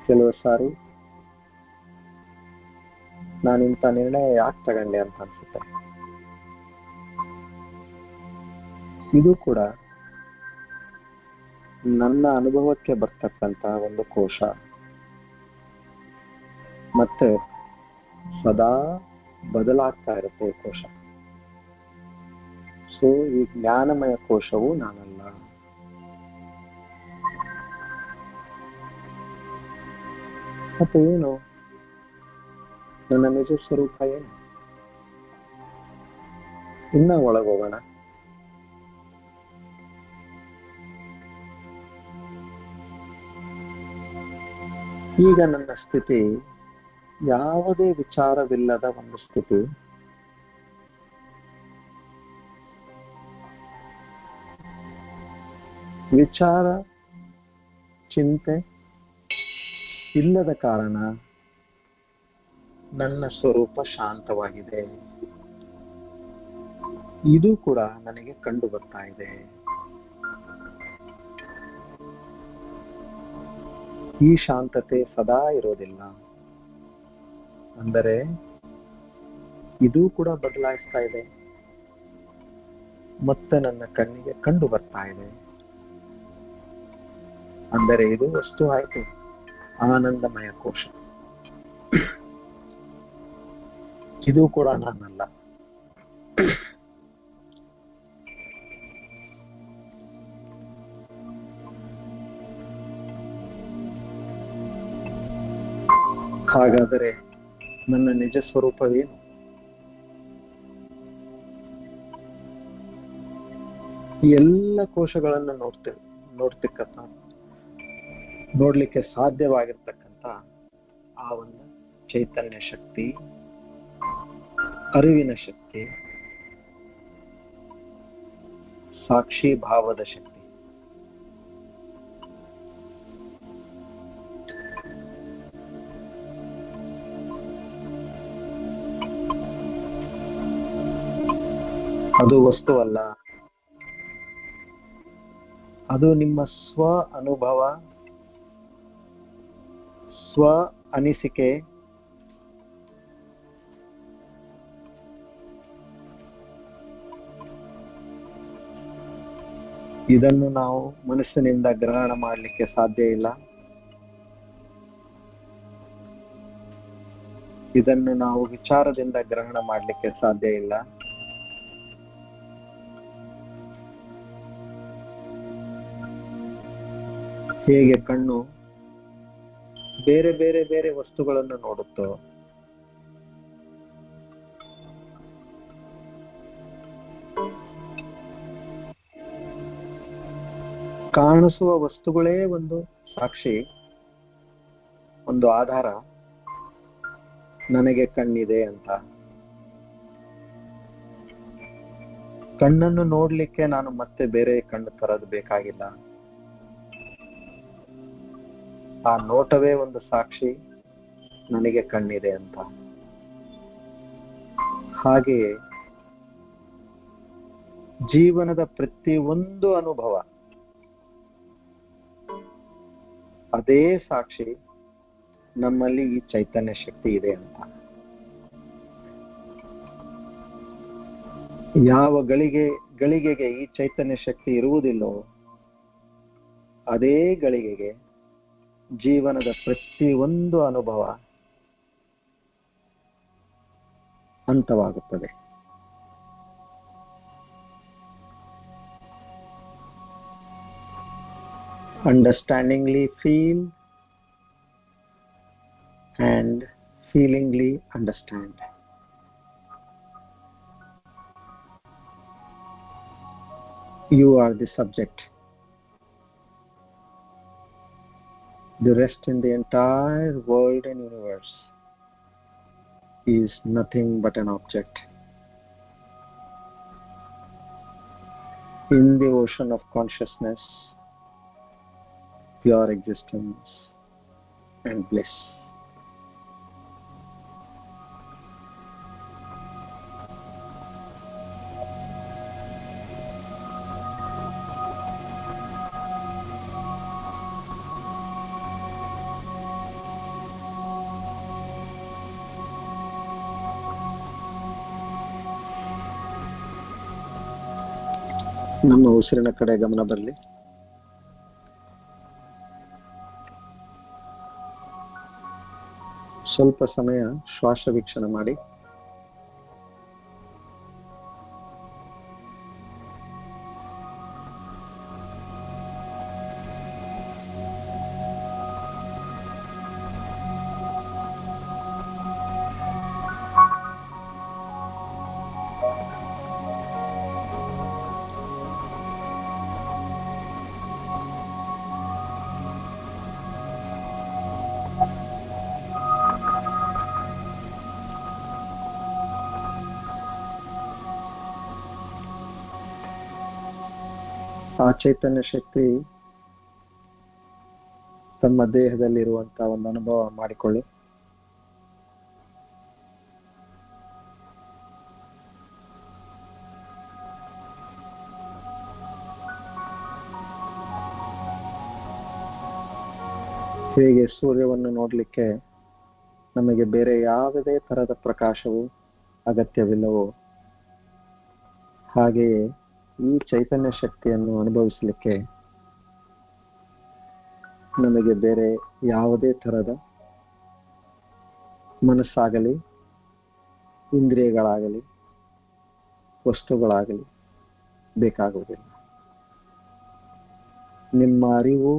ಕೆಲವು ಸಾರಿ ನಾನು ಇಂಥ ನಿರ್ಣಯ ಯಾಕೆ ತಗೊಂಡೆ ಅಂತ ಅನ್ಸುತ್ತೆ. ಇದು ಕೂಡ ನನ್ನ ಅನುಭವಕ್ಕೆ ಬರ್ತಕ್ಕಂಥ ಒಂದು ಕೋಶ. ಮತ್ತೆ ಸದಾ ಬದಲಾಗ್ತಾ ಇರುತ್ತೆ ಈ ಕೋಶ. ಸೊ ಈ ಜ್ಞಾನಮಯ ಕೋಶವು ನಾನಲ್ಲ. ಮತ್ತೆ ಏನು ನನ್ನ ನಿಜ ಸ್ವರೂಪ ಏನು? ಇನ್ನ ಒಳಗೋಗೋಣ. ಈಗ ನನ್ನ ಸ್ಥಿತಿ ಯಾವುದೇ ವಿಚಾರವಿಲ್ಲದ ಒಂದು ಸ್ಥಿತಿ. ವಿಚಾರ ಚಿಂತೆ ಇಲ್ಲದ ಕಾರಣ ನನ್ನ ಸ್ವರೂಪ ಶಾಂತವಾಗಿದೆ. ಇದು ಕೂಡ ನನಗೆ ಕಂಡು ಬರ್ತಾ ಇದೆ. ಈ ಶಾಂತತೆ ಸದಾ ಇರೋದಿಲ್ಲ. ಅಂದರೆ ಇದೂ ಕೂಡ ಬದಲಾಯಿಸ್ತಾ ಇದೆ, ಮತ್ತೆ ನನ್ನ ಕಣ್ಣಿಗೆ ಕಂಡು ಬರ್ತಾ ಇದೆ. ಅಂದರೆ ಇದು ವಸ್ತು ಆಯ್ತು, ಆನಂದಮಯ ಕೋಶ. ಇದು ಕೂಡ ನಾನಲ್ಲ. ಹಾಗಾದರೆ ನನ್ನ ನಿಜ ಸ್ವರೂಪವೇನು? ಈ ಎಲ್ಲ ಕೋಶಗಳನ್ನು ನೋಡ್ಲಿಕ್ಕೆ ಸಾಧ್ಯವಾಗಿರ್ತಕ್ಕಂಥ ಆ ಒಂದು ಚೈತನ್ಯ ಶಕ್ತಿ, ಅರಿವಿನ ಶಕ್ತಿ, ಸಾಕ್ಷಿ ಭಾವದ ಶಕ್ತಿ. ಅದು ವಸ್ತುವಲ್ಲ, ಅದು ನಿಮ್ಮ ಸ್ವ ಅನುಭವ, ಸ್ವ ಅನಿಸಿಕೆ. ಇದನ್ನು ನಾವು ಮನಸ್ಸಿನಿಂದ ಗ್ರಹಣ ಮಾಡಲಿಕ್ಕೆ ಸಾಧ್ಯ ಇಲ್ಲ. ಇದನ್ನು ನಾವು ವಿಚಾರದಿಂದ ಗ್ರಹಣ ಮಾಡಲಿಕ್ಕೆ ಸಾಧ್ಯ ಇಲ್ಲ. ಹೇಗೆ ಕಣ್ಣು ಬೇರೆ ಬೇರೆ ಬೇರೆ ವಸ್ತುಗಳನ್ನು ನೋಡುತ್ತೋ, ಕಾಣಿಸುವ ವಸ್ತುಗಳೇ ಒಂದು ಸಾಕ್ಷಿ, ಒಂದು ಆಧಾರ ನನಗೆ ಕಣ್ಣಿದೆ ಅಂತ. ಕಣ್ಣನ್ನು ನೋಡ್ಲಿಕ್ಕೆ ನಾನು ಮತ್ತೆ ಬೇರೆ ಕಣ್ಣು ತರದು ಬೇಕಾಗಿಲ್ಲ. ಆ ನೋಟವೇ ಒಂದು ಸಾಕ್ಷಿ, ನನಗೆ ಕಣ್ಣಿದೆ ಅಂತ. ಹಾಗೆಯೇ ಜೀವನದ ಪ್ರತಿಯೊಂದು ಅನುಭವ ಅದೇ ಸಾಕ್ಷಿ, ನಮ್ಮಲ್ಲಿ ಈ ಚೈತನ್ಯ ಶಕ್ತಿ ಇದೆ ಅಂತ. ಯಾವ ಗಳಿಗೆಗೆ ಈ ಚೈತನ್ಯ ಶಕ್ತಿ ಇರುವುದಿಲ್ಲೋ ಅದೇ ಗಳಿಗೆಗೆ ಜೀವನದ ಪ್ರತಿಯೊಂದು ಅನುಭವ ಅಂತವಾಗುತ್ತದೆ. Understandingly feel and feelingly understand. You are the subject. The rest in the entire world and universe is nothing but an object. In the ocean of consciousness, pure existence and bliss. ನಮ್ಮ ಉಸಿರಿನ ಕಡೆ ಗಮನ ಬರಲಿ. ಸ್ವಲ್ಪ ಸಮಯ ಶ್ವಾಸ ವೀಕ್ಷಣೆ ಮಾಡಿ. ಆ ಚೈತನ್ಯ ಶಕ್ತಿ ತಮ್ಮ ದೇಹದಲ್ಲಿರುವಂತಹ ಒಂದು ಅನುಭವ ಮಾಡಿಕೊಳ್ಳಿ. ಹೇಗೆ ಸೂರ್ಯವನ್ನು ನೋಡ್ಲಿಕ್ಕೆ ನಮಗೆ ಬೇರೆ ಯಾವುದೇ ತರದ ಪ್ರಕಾಶವು ಅಗತ್ಯವಿಲ್ಲವೋ ಹಾಗೆಯೇ ಈ ಚೈತನ್ಯ ಶಕ್ತಿಯನ್ನು ಅನುಭವಿಸಲಿಕ್ಕೆ ನಮಗೆ ಬೇರೆ ಯಾವುದೇ ತರದ ಮನಸ್ಸಾಗಲಿ ಇಂದ್ರಿಯಗಳಾಗಲಿ ವಸ್ತುಗಳಾಗಲಿ ಬೇಕಾಗುವುದಿಲ್ಲ. ನಿಮ್ಮ ಅರಿವು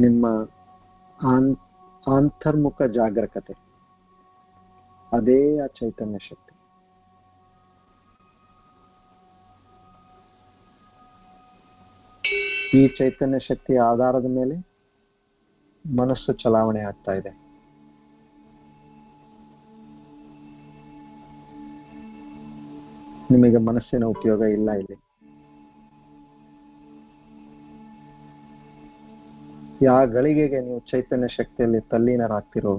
ನಿಮ್ಮ ಅಂತರ್ಮುಖ ಜಾಗರೂಕತೆ ಅದೇ ಆ ಚೈತನ್ಯ ಶಕ್ತಿ. ಈ ಚೈತನ್ಯ ಶಕ್ತಿಯ ಆಧಾರದ ಮೇಲೆ ಮನಸ್ಸು ಚಲಾವಣೆ ಆಗ್ತಾ ಇದೆ. ನಿಮಗೆ ಮನಸ್ಸಿನ ಉಪಯೋಗ ಇಲ್ಲ ಇಲ್ಲಿ. ಯಾವ ಗಳಿಗೆಗೆ ನೀವು ಚೈತನ್ಯ ಶಕ್ತಿಯಲ್ಲಿ ತಲ್ಲೀನರಾಗ್ತಿರೋ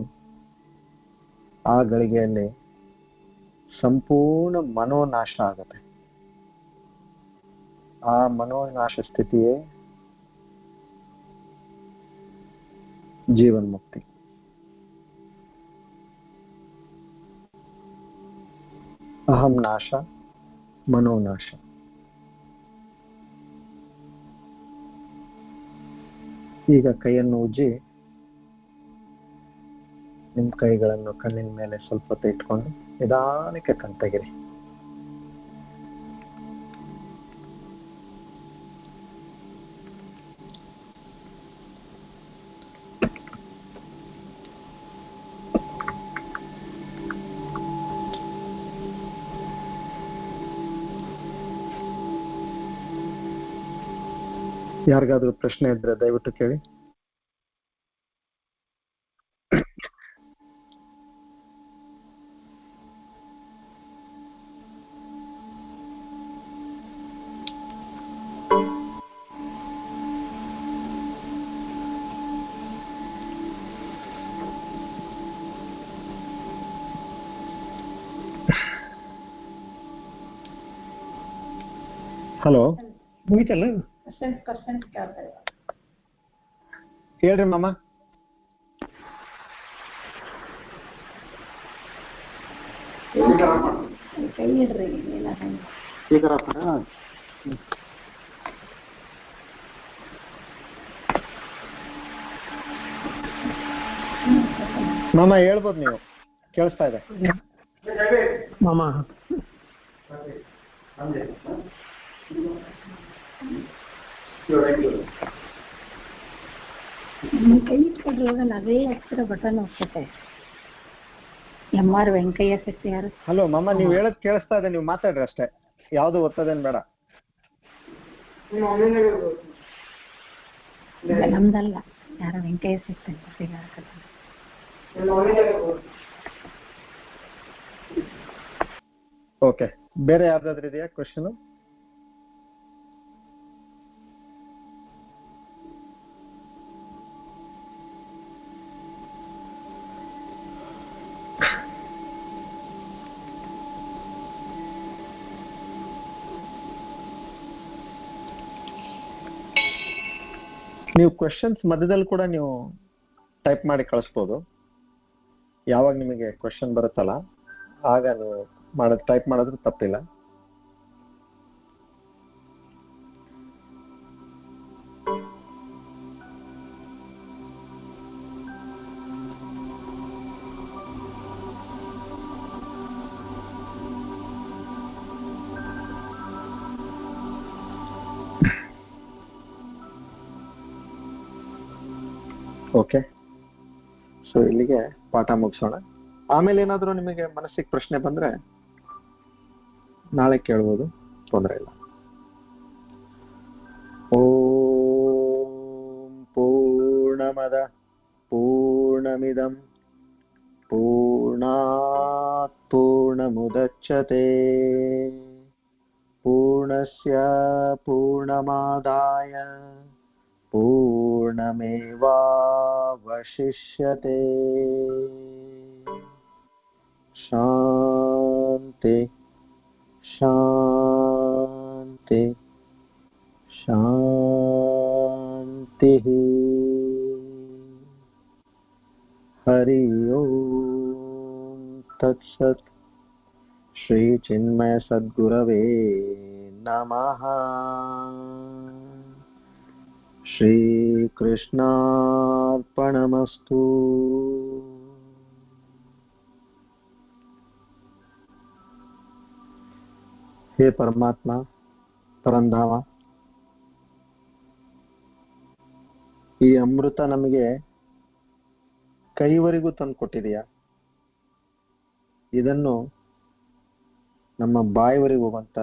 ಆ ಗಳಿಗೆಯಲ್ಲಿ ಸಂಪೂರ್ಣ ಮನೋನಾಶ ಆಗುತ್ತೆ. ಆ ಮನೋನಾಶ ಸ್ಥಿತಿಯೇ ಜೀವನ್ಮುಕ್ತಿ. ಅಹಂ ನಾಶ ಮನೋನಾಶ. ಈಗ ಕೈಯನ್ನು ಉಜ್ಜಿ ನಿಮ್ಮ ಕೈಗಳನ್ನು ಕಣ್ಣಿನ ಮೇಲೆ ಸ್ವಲ್ಪ ಹೊತ್ತು ಇಟ್ಕೊಂಡು ನಿಧಾನಕ್ಕೆ ಕಣ್ತೆಗಿರಿ. ಯಾರಿಗಾದ್ರೂ ಪ್ರಶ್ನೆ ಇದ್ರೆ ದಯವಿಟ್ಟು ಕೇಳಿ. ಹಲೋ, ಮುಗಿತಲ್ಲ? ಹೇಳ್ರಿ ಮಾಮ. ಮಾಮ ಹೇಳ್ಬೋದು, ನೀವು ಕೇಳಿಸ್ತಾ ಇದೆ ಮಾಮ. ಕೈ ಇಟ್ಕೊಂಡ್ರೆ ಅದೇ ಅಕ್ಷರ ಬಟನ್ ಹೋಗ್ತದೆ. MR ವೆಂಕಯ್ಯ ಶೆಟ್ಟಿ ಯಾರು? ಹಲೋ ಮಾಮ, ನೀವು ಹೇಳೋದು ಕೇಳಿಸ್ತಾ ಇದೆ, ನೀವು ಮಾತಾಡ್ರಿ ಅಷ್ಟೇ, ಯಾವ್ದು ಒತ್ತದೇನ್ ಬೇಡ. ನಮ್ದಲ್ಲ, ಯಾರ ವೆಂಕಯ್ಯ ಶೆಟ್ಟಿ ಅಂತ. ಓಕೆ, ಬೇರೆ ಯಾವ್ದಾದ್ರು ಇದೆಯಾ ಕ್ವಶನ್? ನೀವು ಕ್ವೆಶನ್ಸ್ ಮಧ್ಯದಲ್ಲಿ ಕೂಡ ನೀವು ಟೈಪ್ ಮಾಡಿ ಕಳಿಸ್ಬೋದು. ಯಾವಾಗ ನಿಮಗೆ ಕ್ವೆಶನ್ ಬರುತ್ತಲ್ಲ ಆಗ ನೀವು ಟೈಪ್ ಮಾಡಿದ್ರೆ ತಪ್ಪಿಲ್ಲ. ಓಕೆ, ಸೊ ಇಲ್ಲಿಗೆ ಪಾಠ ಮುಗಿಸೋಣ. ಆಮೇಲೆ ಏನಾದರೂ ನಿಮಗೆ ಮನಸ್ಸಿಗೆ ಪ್ರಶ್ನೆ ಬಂದ್ರೆ ನಾಳೆ ಕೇಳ್ಬೋದು, ತೊಂದರೆ ಇಲ್ಲ. ಓಂ ಪೂರ್ಣಮದ ಪೂರ್ಣಮಿದಂ ಪೂರ್ಣಾತ್ ಪೂರ್ಣಮುದಚ್ಯತೆ ಪೂರ್ಣಸ್ಯ ಪೂರ್ಣಮಾದಾಯ पूर्णमेवावशिष्यते. शांति शांति शांति. ತತ್ಸತ್. ಶ್ರೀ ಚಿನ್ಮಯ ಸದ್ಗುರವೇ ನಮಃ. ಶ್ರೀ ಕೃಷ್ಣಾರ್ಪಣಮಸ್ತು. ಹೇ ಪರಮಾತ್ಮ, ಪರಂಧಾಮ, ಈ ಅಮೃತ ನಮಗೆ ಕೈವರೆಗೂ ತಂದು ಕೊಟ್ಟಿದೆಯಾ? ಇದನ್ನು ನಮ್ಮ ಬಾಯಿವರೆಗೂ ಹೋಗುವಂತ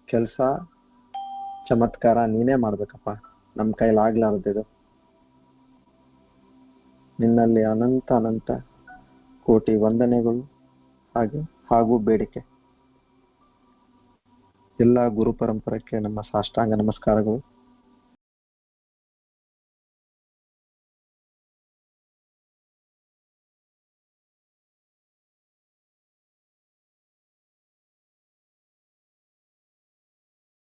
ಕೆಲಸ, ಚಮತ್ಕಾರ ನೀನೇ ಮಾಡ್ಬೇಕಪ್ಪ. ನಮ್ಮ ಕೈಲಾಗ್ಲಾರ್ದಿದು. ನಿನ್ನಲ್ಲಿ ಅನಂತ ಅನಂತ ಕೋಟಿ ವಂದನೆಗಳು ಹಾಗೂ ಬೇಡಿಕೆ. ಎಲ್ಲ ಗುರು ಪರಂಪರಕ್ಕೆ ನಮ್ಮ ಸಾಷ್ಟಾಂಗ ನಮಸ್ಕಾರಗಳು.